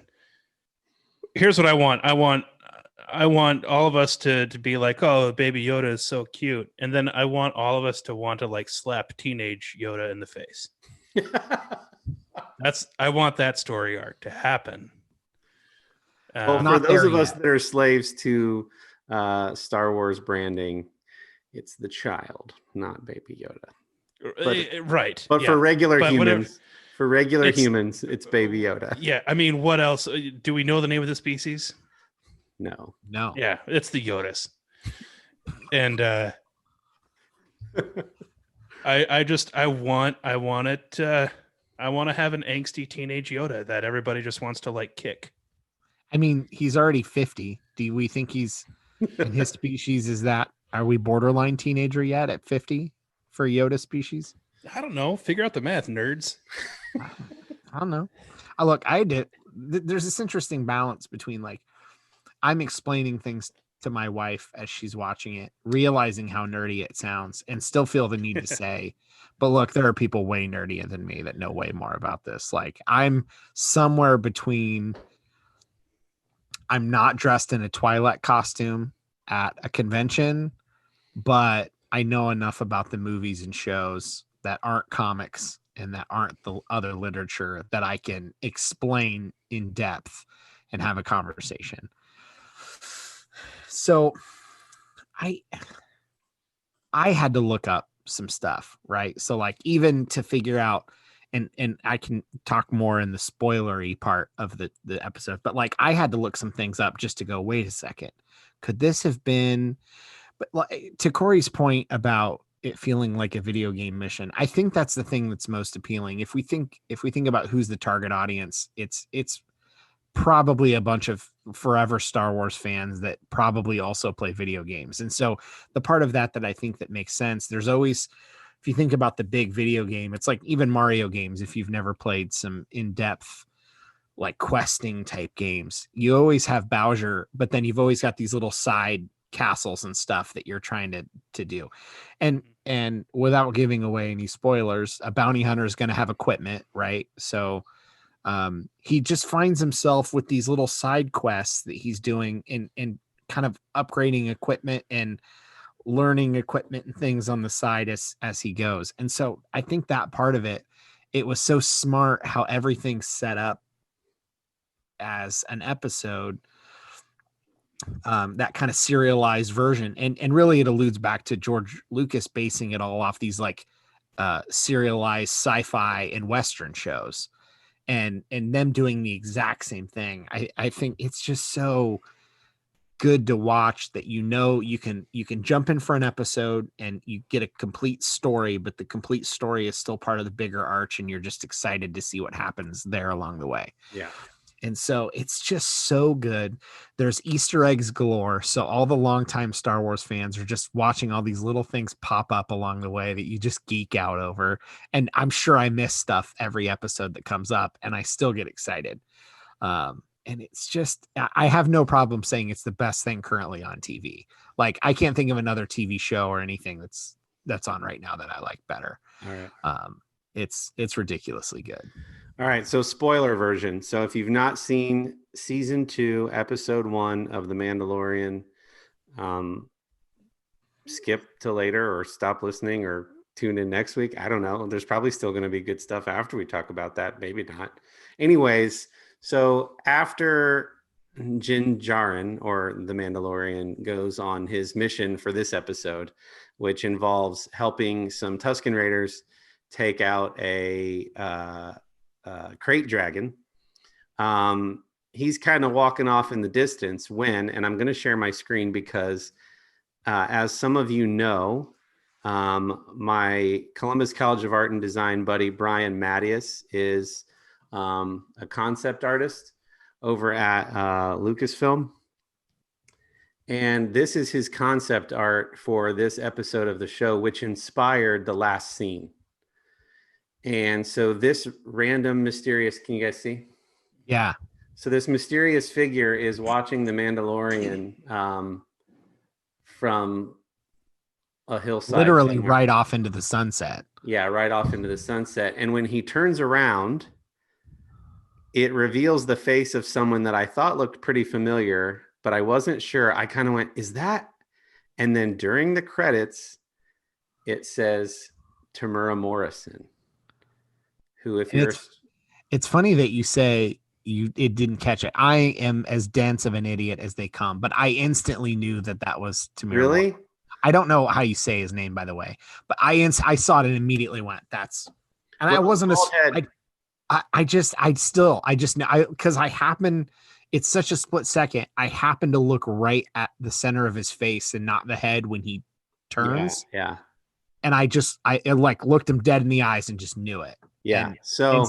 here's what I want. I want all of us to be like, oh, baby Yoda is so cute. And then I want all of us to want to slap teenage Yoda in the face. I want that story arc to happen.
Well, for those of us that are slaves to Star Wars branding, it's the child, not baby Yoda. But,
right.
But for regular humans, humans, it's baby Yoda.
Yeah. I mean, what else? Do we know the name of the species?
No.
Yeah, it's the Yodas. And I want to have an angsty teenage Yoda that everybody just wants to kick.
I mean, he's already 50. Do we think he's in his species? Are we borderline teenager yet at 50 for Yoda species?
I don't know. Figure out the math, nerds.
I don't know. Look, there's this interesting balance between I'm explaining things to my wife as she's watching it, realizing how nerdy it sounds, and still feel the need to say, but look, there are people way nerdier than me that know way more about this. I'm somewhere between, I'm not dressed in a Twilight costume at a convention, but I know enough about the movies and shows that aren't comics and that aren't the other literature that I can explain in depth and have a conversation. So I had to look up some stuff, right? So even to figure out, and I can talk more in the spoilery part of the episode, but I had to look some things up just to go, wait a second, could this have been, but to Kory's point about it feeling like a video game mission, I think that's the thing that's most appealing. If we think about who's the target audience, it's probably a bunch of forever Star Wars fans that probably also play video games. And so the part of that I think that makes sense, there's always, if you think about the big video game, it's like even Mario games, if you've never played some in-depth like questing type games, you always have Bowser, but then you've always got these little side castles and stuff that you're trying to do. And without giving away any spoilers, a bounty hunter is going to have equipment, right? So he just finds himself with these little side quests that he's doing and kind of upgrading equipment and learning equipment and things on the side as he goes. And so I think that part of it was so smart how everything's set up as an episode, that kind of serialized version. And really it alludes back to George Lucas basing it all off these like serialized sci-fi and Western shows and them doing the exact same thing. I think it's just so good to watch that, you can jump in for an episode and you get a complete story, but the complete story is still part of the bigger arch and you're just excited to see what happens there along the way.
Yeah.
And so it's just so good. There's Easter eggs galore. So all the longtime Star Wars fans are just watching all these little things pop up along the way that you just geek out over. And I'm sure I miss stuff every episode that comes up and I still get excited. And it's just, I have no problem saying it's the best thing currently on TV. Like I can't think of another TV show or anything that's on right now that I like better.
All right.
It's ridiculously good.
All right, so spoiler version. So if you've not seen season 2, episode 1 of The Mandalorian, skip to later or stop listening or tune in next week. I don't know. There's probably still going to be good stuff after we talk about that. Maybe not. Anyways, so after Din Djarin, or the Mandalorian, goes on his mission for this episode, which involves helping some Tusken Raiders take out a crate dragon. He's kind of walking off in the distance when, and I'm going to share my screen because as some of you know, my Columbus College of Art and Design buddy, Brian Mattias, is a concept artist over at Lucasfilm. And this is his concept art for this episode of the show, which inspired the last scene. And so this random mysterious, can you guys see?
Yeah.
So this mysterious figure is watching the Mandalorian from a hillside.
Literally
somewhere.
right off into the sunset.
Yeah, right off into the sunset. And when he turns around, it reveals the face of someone that I thought looked pretty familiar, but I wasn't sure. I kind of went, is that? And then during the credits, it says Tamura Morrison. Who, if you're,
it's funny that you say it didn't catch it. I am as dense of an idiot as they come, but I instantly knew that was Tamura.
Really?
I don't know how you say his name, by the way, but I saw it and immediately went, that's, and well, I wasn't because I happen, it's such a split second. I happen to look right at the center of his face and not the head when he turns.
Yeah.
And I looked him dead in the eyes and just knew it.
Yeah.
And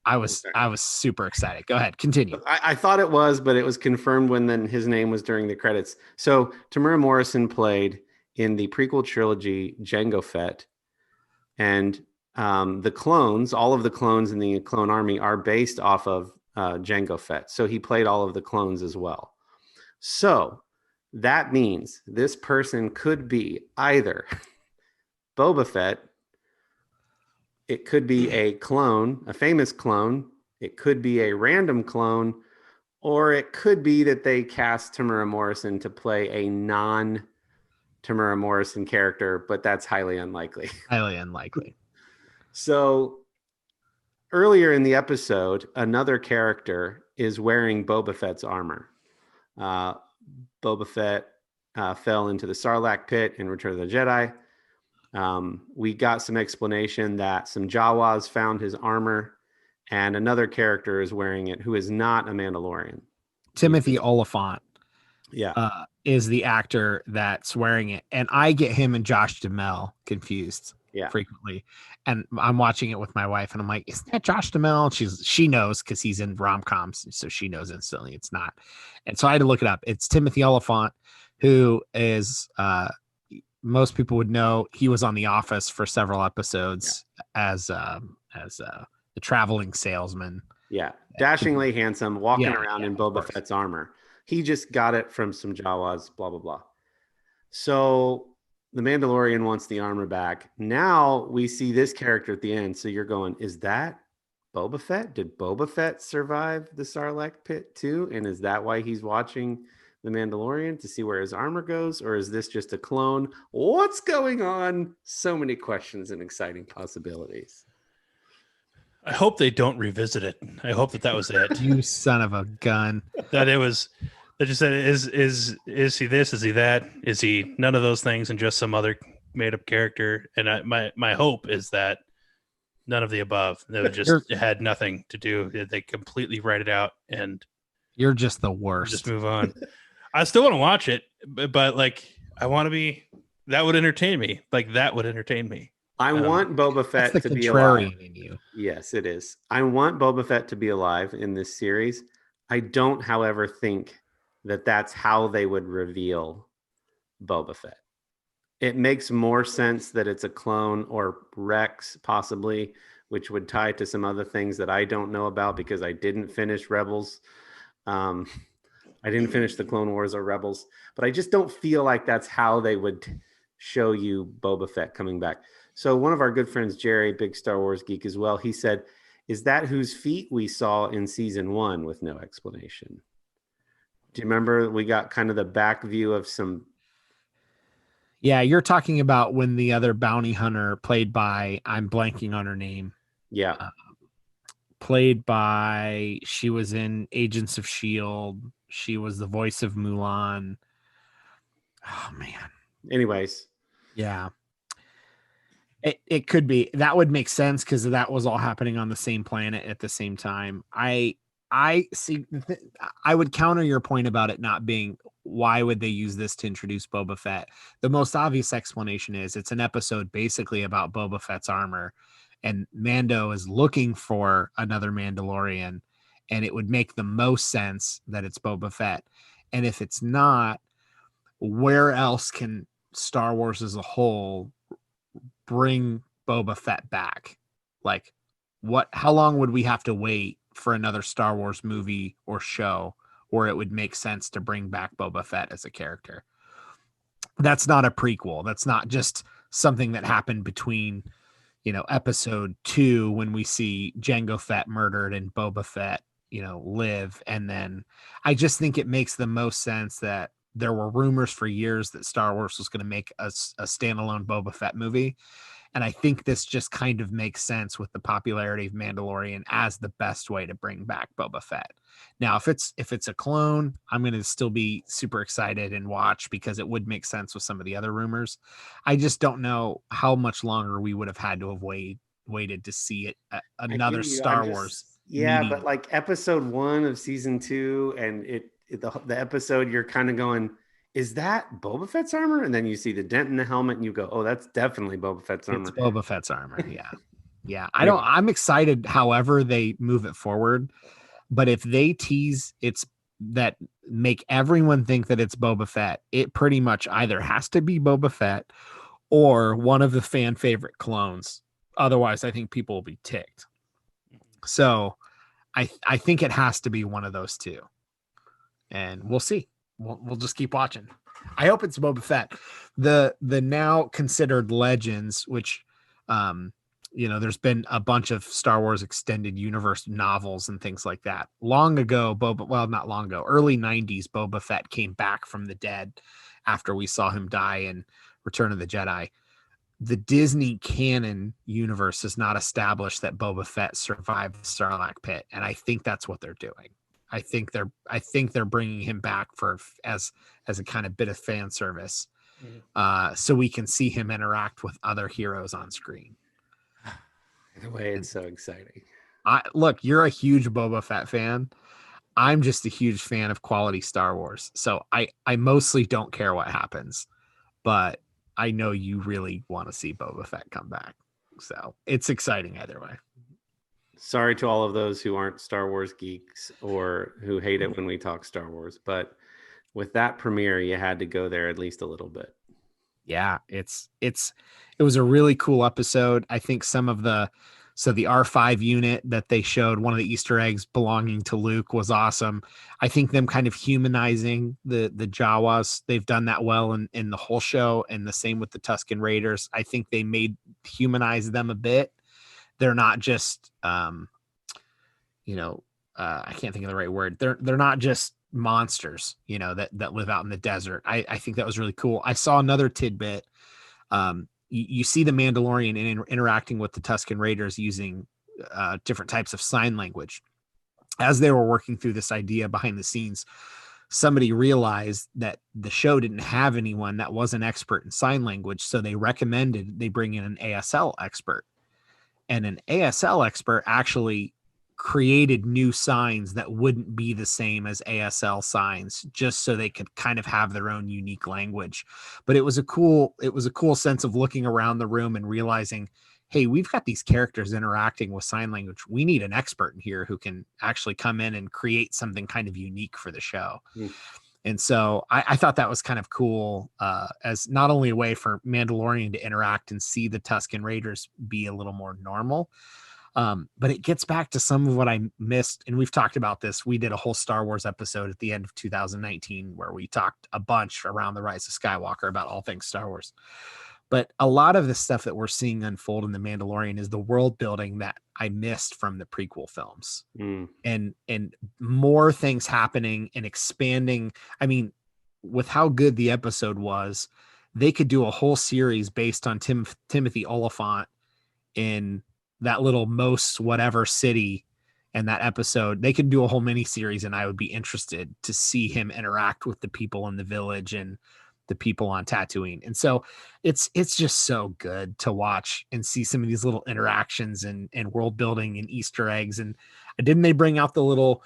I was super excited. Go ahead. Continue.
I thought it was, but it was confirmed when then his name was during the credits. So Tamura Morrison played in the prequel trilogy Jango Fett. And the clones, all of the clones in the Clone Army are based off of Jango Fett. So he played all of the clones as well. So that means this person could be either Boba Fett, it could be a clone, a famous clone. It could be a random clone, or it could be that they cast Tamura Morrison to play a non-Tamura Morrison character, but that's highly unlikely.
Highly unlikely.
So earlier in the episode, another character is wearing Boba Fett's armor. Boba Fett fell into the Sarlacc pit in Return of the Jedi. We got some explanation that some Jawas found his armor and another character is wearing it who is not a Mandalorian.
Timothy Oliphant
Yeah.
Is the actor that's wearing it. And I get him and Josh Duhamel confused frequently. And I'm watching it with my wife and I'm like, is that Josh Duhamel? She knows because he's in rom-coms. So she knows instantly it's not. And so I had to look it up. It's Timothy Oliphant, who is, most people would know he was on The Office for several episodes as the traveling salesman.
Yeah, dashingly handsome, walking around in
of
Boba
course.
Fett's armor. He just got it from some Jawas, blah, blah, blah. So the Mandalorian wants the armor back. Now we see this character at the end. So you're going, is that Boba Fett? Did Boba Fett survive the Sarlacc pit too? And is that why he's watching the Mandalorian to see where his armor goes? Or is this just a clone? What's going on? So many questions and exciting possibilities.
I hope they don't revisit it. I hope that was it.
You son of a gun.
That it was. They just said, is he this? Is he that? Is he none of those things and just some other made up character? And my hope is that none of the above. They would just it had nothing to do. They completely write it out and
you're just the worst.
Just move on. I still want to watch it, but like I want to be. That would entertain me. Like that would entertain me.
I want Boba Fett
that's the
to be alive.
In you.
Yes, it is. I want Boba Fett to be alive in this series. I don't, however, think that that's how they would reveal Boba Fett. It makes more sense that it's a clone or Rex, possibly, which would tie to some other things that I don't know about because I didn't finish Rebels. I didn't finish the Clone Wars or Rebels, but I just don't feel like that's how they would show you Boba Fett coming back. So one of our good friends, Jerry, big Star Wars geek as well, he said, is that whose feet we saw in season 1 with no explanation? Do you remember we got kind of the back view of some?
Yeah, you're talking about when the other bounty hunter played by, I'm blanking on her name.
Yeah.
Played by, she was in Agents of S.H.I.E.L.D. She was the voice of Mulan. Oh, man.
Anyways.
Yeah. It could be. That would make sense because that was all happening on the same planet at the same time. I see. I would counter your point about it not being, why would they use this to introduce Boba Fett? The most obvious explanation is it's an episode basically about Boba Fett's armor, and Mando is looking for another Mandalorian, and it would make the most sense that it's Boba Fett. And if it's not, where else can Star Wars as a whole bring Boba Fett back? Like, how long would we have to wait for another Star Wars movie or show where it would make sense to bring back Boba Fett as a character? That's not a prequel. That's not just something that happened between, episode 2 when we see Jango Fett murdered and Boba Fett, live. And then I just think it makes the most sense that there were rumors for years that Star Wars was going to make a standalone Boba Fett movie. And I think this just kind of makes sense with the popularity of Mandalorian as the best way to bring back Boba Fett. Now, if it's a clone, I'm going to still be super excited and watch because it would make sense with some of the other rumors. I just don't know how much longer we would have had to have waited to see it. Another Star Wars.
Yeah,
meeting.
But like episode 1 of season 2 and the episode, you're kind of going, is that Boba Fett's armor? And then you see the dent in the helmet and you go, oh, that's definitely Boba Fett's armor.
It's Boba Fett's armor. Yeah. Yeah. I'm excited however they move it forward. But if they tease that make everyone think that it's Boba Fett, it pretty much either has to be Boba Fett or one of the fan favorite clones. Otherwise, I think people will be ticked. So I think it has to be one of those two. And we'll see. We'll just keep watching. I hope it's Boba Fett. The now considered Legends, which, there's been a bunch of Star Wars extended universe novels and things like that. Long ago, not long ago, early 90s, Boba Fett came back from the dead after we saw him die in Return of the Jedi. The Disney canon universe has not established that Boba Fett survived the Sarlacc pit, and I think that's what they're doing. I think they're bringing him back as a kind of bit of fan service, so we can see him interact with other heroes on screen.
The way it's so exciting.
Look, you're a huge Boba Fett fan. I'm just a huge fan of quality Star Wars, so I mostly don't care what happens, but I know you really want to see Boba Fett come back, so it's exciting either way.
Sorry to all of those who aren't Star Wars geeks or who hate it when we talk Star Wars, but with that premiere, you had to go there at least a little bit.
Yeah, it was a really cool episode. I think some of the So the R5 unit that they showed, one of the Easter eggs belonging to Luke, was awesome. I think them kind of humanizing the Jawas, they've done that well in the whole show, and the same with the Tusken Raiders. I think they humanize them a bit. They're not just I can't think of the right word. They're not just monsters, that live out in the desert. I think that was really cool. I saw another tidbit. You see the Mandalorian interacting with the Tusken Raiders using different types of sign language. As they were working through this idea behind the scenes, somebody realized that the show didn't have anyone that was an expert in sign language, so they recommended they bring in an ASL expert. And an ASL expert actually created new signs that wouldn't be the same as ASL signs, just so they could kind of have their own unique language. But it was a cool sense of looking around the room and realizing, hey, we've got these characters interacting with sign language. We need an expert in here who can actually come in and create something kind of unique for the show. And so I thought that was kind of cool, as not only a way for Mandalorian to interact and see the Tusken Raiders be a little more normal, but it gets back to some of what I missed. And we've talked about this. We did a whole Star Wars episode at the end of 2019 where we talked a bunch around the Rise of Skywalker about all things Star Wars. But a lot of the stuff that we're seeing unfold in The Mandalorian is the world building that I missed from the prequel films, and more things happening and expanding. I mean, with how good the episode was, they could do a whole series based on Timothy Oliphant in that little most whatever city. And that episode, they could do a whole mini series, and I would be interested to see him interact with the people in the village and the people on Tatooine. And so it's just so good to watch and see some of these little interactions and world building and Easter eggs. And didn't they bring out the little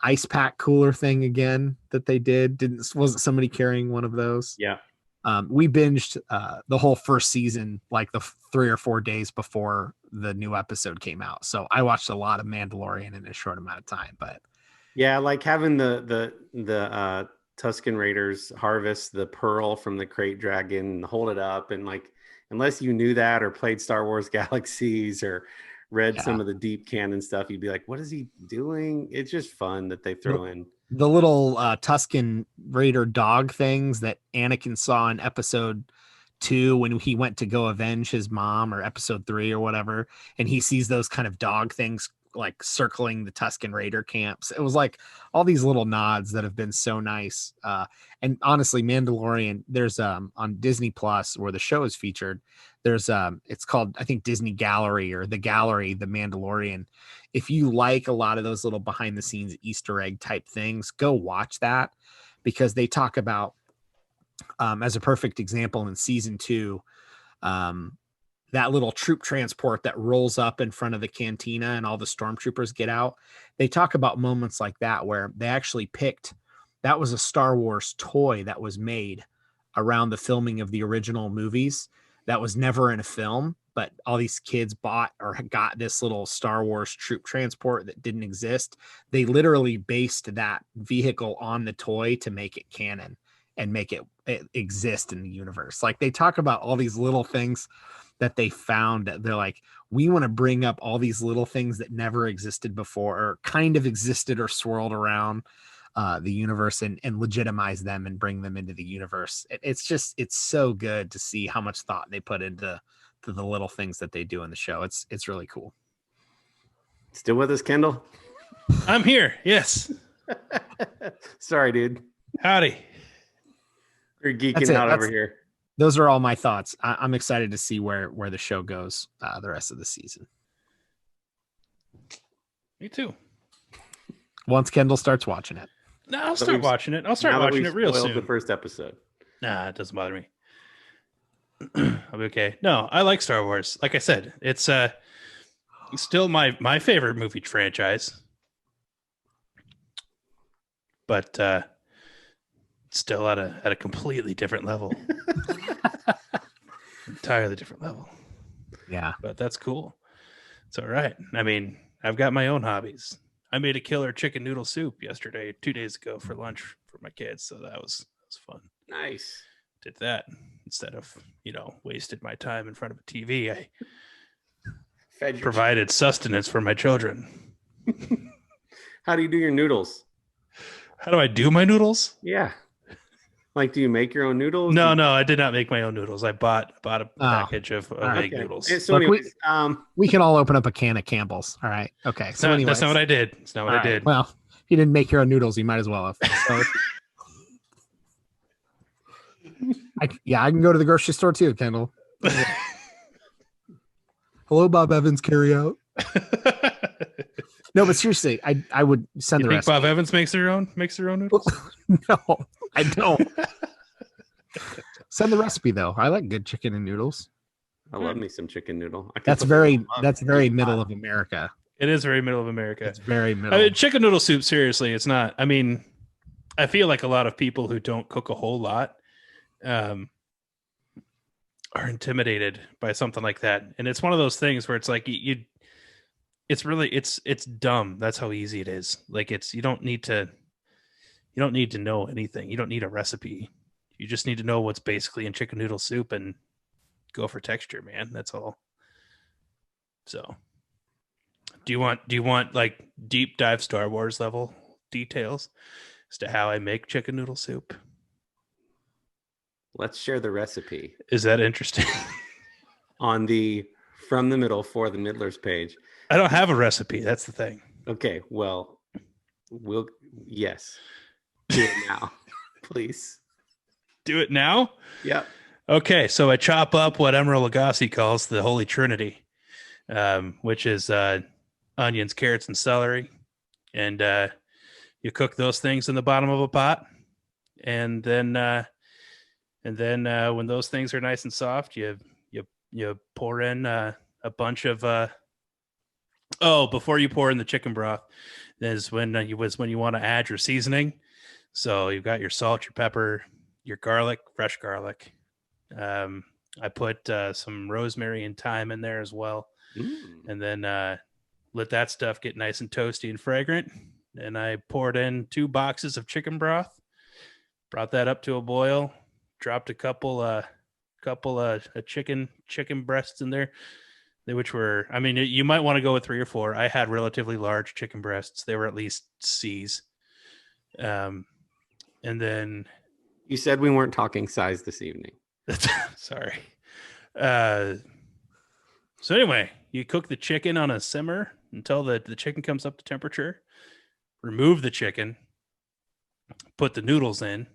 ice pack cooler thing again that they did? Wasn't somebody carrying one of those?
Yeah.
We binged the whole first season like the 3 or 4 days before the new episode came out. So I watched a lot of Mandalorian in a short amount of time. But
yeah, like having the Tusken Raiders harvest the pearl from the crate dragon and hold it up, and like, unless you knew that or played Star Wars Galaxies or read some of the deep canon stuff, you'd be like, what is he doing? It's just fun that they throw in
the little Tusken Raider dog things that Anakin saw in episode 2 when he went to go avenge his mom, or episode 3 or whatever, and he sees those kind of dog things like circling the Tusken Raider camps. It was like all these little nods that have been so nice. And honestly, Mandalorian, there's on Disney Plus where the show is featured. There's it's called, I think, Disney Gallery or the Gallery, The Mandalorian. If you like a lot of those little behind the scenes Easter egg type things, go watch that, because they talk about, as a perfect example in season 2, that little troop transport that rolls up in front of the cantina and all the stormtroopers get out. They talk about moments like that where they actually picked, that was a Star Wars toy that was made around the filming of the original movies that was never in a film, but all these kids bought or got this little Star Wars troop transport that didn't exist. They literally based that vehicle on the toy to make it canon and make it exist in the universe. Like, they talk about all these little things that they found that they're like, we want to bring up all these little things that never existed before, or kind of existed or swirled around the universe, and legitimize them and bring them into the universe. It's so good to see how much thought they put into the little things that they do in the show. It's really cool.
Still with us, Kendall?
I'm here. Yes.
Sorry, dude.
Howdy.
We're geeking out over here.
Those are all my thoughts. I'm excited to see where the show goes the rest of the season.
Me too.
Once Kendall starts watching it.
No, I'll start watching it. I'll start watching it real soon.
The first episode.
Nah, it doesn't bother me. I'll be okay. No, I like Star Wars. Like I said, it's still my favorite movie franchise. But still at a completely different level. Entirely different level.
Yeah.
But that's cool. It's all right. I mean, I've got my own hobbies. I made a killer chicken noodle soup 2 days ago for lunch for my kids, so that was fun.
Nice.
Did that instead of, wasted my time in front of a TV. I provided sustenance for my children.
How do you do your noodles?
How do I do my noodles?
Yeah. Like, do you make your own noodles?
No, I did not make my own noodles. I bought a package of egg noodles.
So
Look,
anyways,
we can all open up a can of Campbell's. All right. Okay.
That's not what I did. It's not what I did.
Well, if you didn't make your own noodles, you might as well have. So, I can go to the grocery store too, Kendall. Hello, Bob Evans carry out. No, but seriously, I would send
You
the
think
recipe.
Bob Evans makes their own noodles?
No, I don't. Send the recipe though. I like good chicken and noodles.
I love me some chicken noodle.
That's very middle of America.
It is very middle of America.
It's very middle.
I mean, chicken noodle soup, seriously, it's not. I mean, I feel like a lot of people who don't cook a whole lot are intimidated by something like that. And it's one of those things where it's like it's really it's dumb. That's how easy it is. Like you don't need to know anything. You don't need a recipe. You just need to know what's basically in chicken noodle soup and go for texture, man. That's all. So do you want like deep dive Star Wars level details as to how I make chicken noodle soup?
Let's share the recipe.
Is that interesting?
On the From the Middle for the Middlers page.
I don't have a recipe. That's the thing.
Okay, well, yes. Do it now, please.
Do it now?
Yep.
Okay, so I chop up what Emeril Lagasse calls the Holy Trinity, which is onions, carrots, and celery. And you cook those things in the bottom of a pot. And then when those things are nice and soft, you pour in a bunch of before you pour in the chicken broth is when you want to add your seasoning. So you've got your salt, your pepper, your garlic, fresh garlic. I put some rosemary and thyme in there as well. And then let that stuff get nice and toasty and fragrant. And I poured in 2 boxes of chicken broth, brought that up to a boil, dropped a couple of chicken breasts in there, which were, I mean, you might want to go with 3 or 4. I had relatively large chicken breasts. They were at least C's. And then
you said we weren't talking size this evening.
Sorry. So anyway, you cook the chicken on a simmer until the chicken comes up to temperature. Remove the chicken, put the noodles in,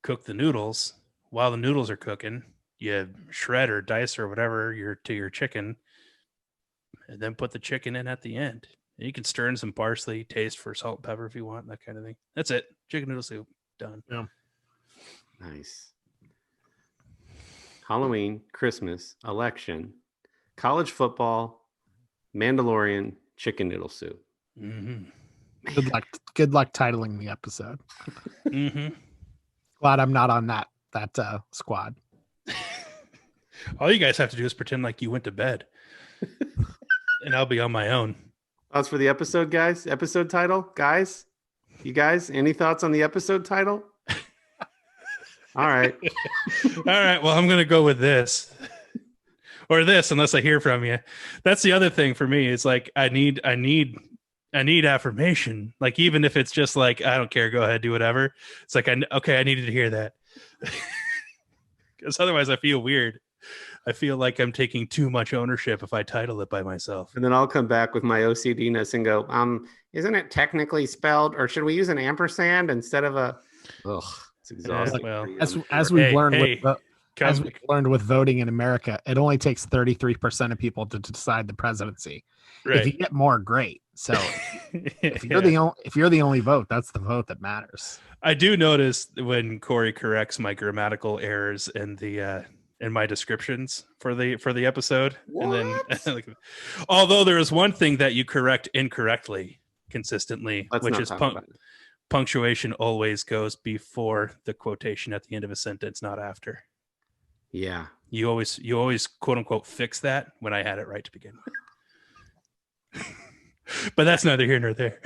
cook the noodles. While the noodles are cooking, you shred or dice or whatever your chicken, and then put the chicken in at the end. And you can stir in some parsley, taste for salt and pepper if you want, that kind of thing. That's it. Chicken noodle soup. Done.
Yeah.
Nice. Halloween, Christmas, election, college football, Mandalorian, chicken noodle soup.
Mm-hmm.
Good luck titling the episode.
Mm-hmm.
Glad I'm not on that squad.
All you guys have to do is pretend like you went to bed, and I'll be on my own.
Thoughts for the episode, guys? Episode title, guys? You guys, any thoughts on the episode title? All right.
All right. Well, I'm going to go with this or this, unless I hear from you. That's the other thing for me. It's like, I need affirmation. Like, even if it's just like, I don't care, go ahead, do whatever. It's like, I needed to hear that. Because otherwise I feel weird. I feel like I'm taking too much ownership if I title it by myself.
And then I'll come back with my OCD-ness and go, isn't it technically spelled, or should we use an ampersand instead of a, it's exhausting.
Well,
as we've learned with voting in America, it only takes 33% of people to decide the presidency.
Right.
If you get more, great. So if you're the only vote, that's the vote that matters.
I do notice when Kory corrects my grammatical errors in the in my descriptions for the episode. What? And then although there is one thing that you correct incorrectly consistently, which is punctuation always goes before the quotation at the end of a sentence, not after.
Yeah.
You always quote unquote fix that when I had it right to begin with. But that's neither here nor there.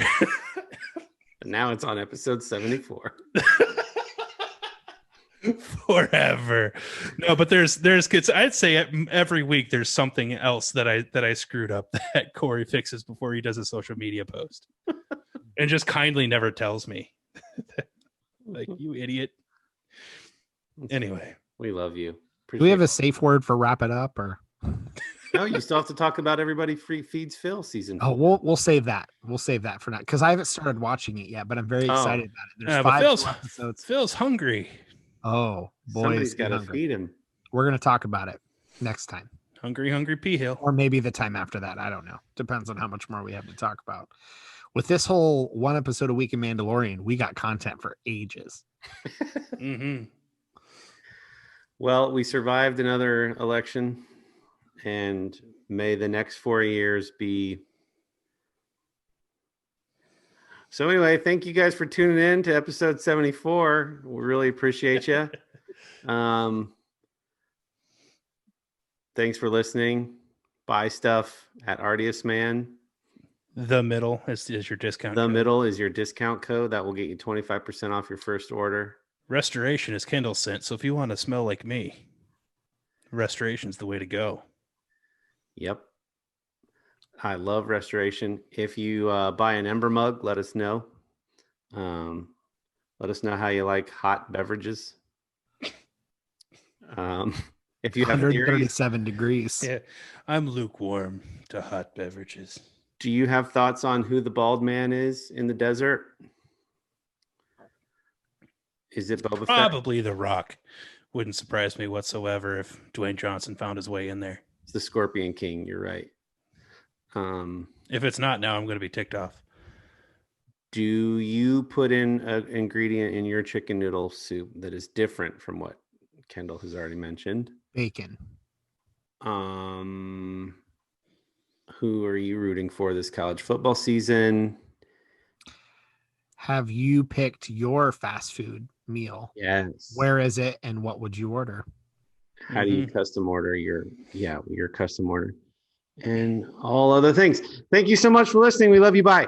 Now it's on episode 74.
forever. No, but there's kids. I'd say every week there's something else that I screwed up that Kory fixes before he does a social media post, and just kindly never tells me. Like, you idiot. Anyway,
we love you.
Do we have a safe word for wrap it up, or
no? You still have to talk about Everybody Free Feeds Phil season 4.
Oh, we'll save that. We'll save that for now because I haven't started watching it yet, but I'm very excited about it. There's 5 episodes.
Phil's hungry.
Oh boy,
somebody's got to feed him.
We're gonna talk about it next time.
Hungry P Hill,
or maybe the time after that. I don't know. Depends on how much more we have to talk about. With this whole 1 episode a week in Mandalorian, we got content for ages.
Mm-hmm.
Well, we survived another election, and may the next 4 years be. So anyway, thank you guys for tuning in to episode 74. We really appreciate you. Thanks for listening. Buy stuff at Artius Man.
The middle is your discount.
The middle is your discount code that will get you 25% off your first order.
Restoration is Kindle scent, so if you want to smell like me, Restoration's the way to go.
Yep. I love Restoration. If you buy an Ember mug, let us know. Let us know how you like hot beverages. If you have
137 degrees.
Yeah, I'm lukewarm to hot beverages.
Do you have thoughts on who the bald man is in the desert? Is it Boba Fett?
Probably The Rock. Wouldn't surprise me whatsoever if Dwayne Johnson found his way in there.
It's the Scorpion King. You're right.
If it's not now, I'm going to be ticked off.
Do you put in an ingredient in your chicken noodle soup that is different from what Kendall has already mentioned?
Bacon.
Who are you rooting for this college football season?
Have you picked your fast food meal?
Yes.
Where is it, and what would you order?
How do you custom order your custom order? And all other things. Thank you so much for listening. We love you. Bye.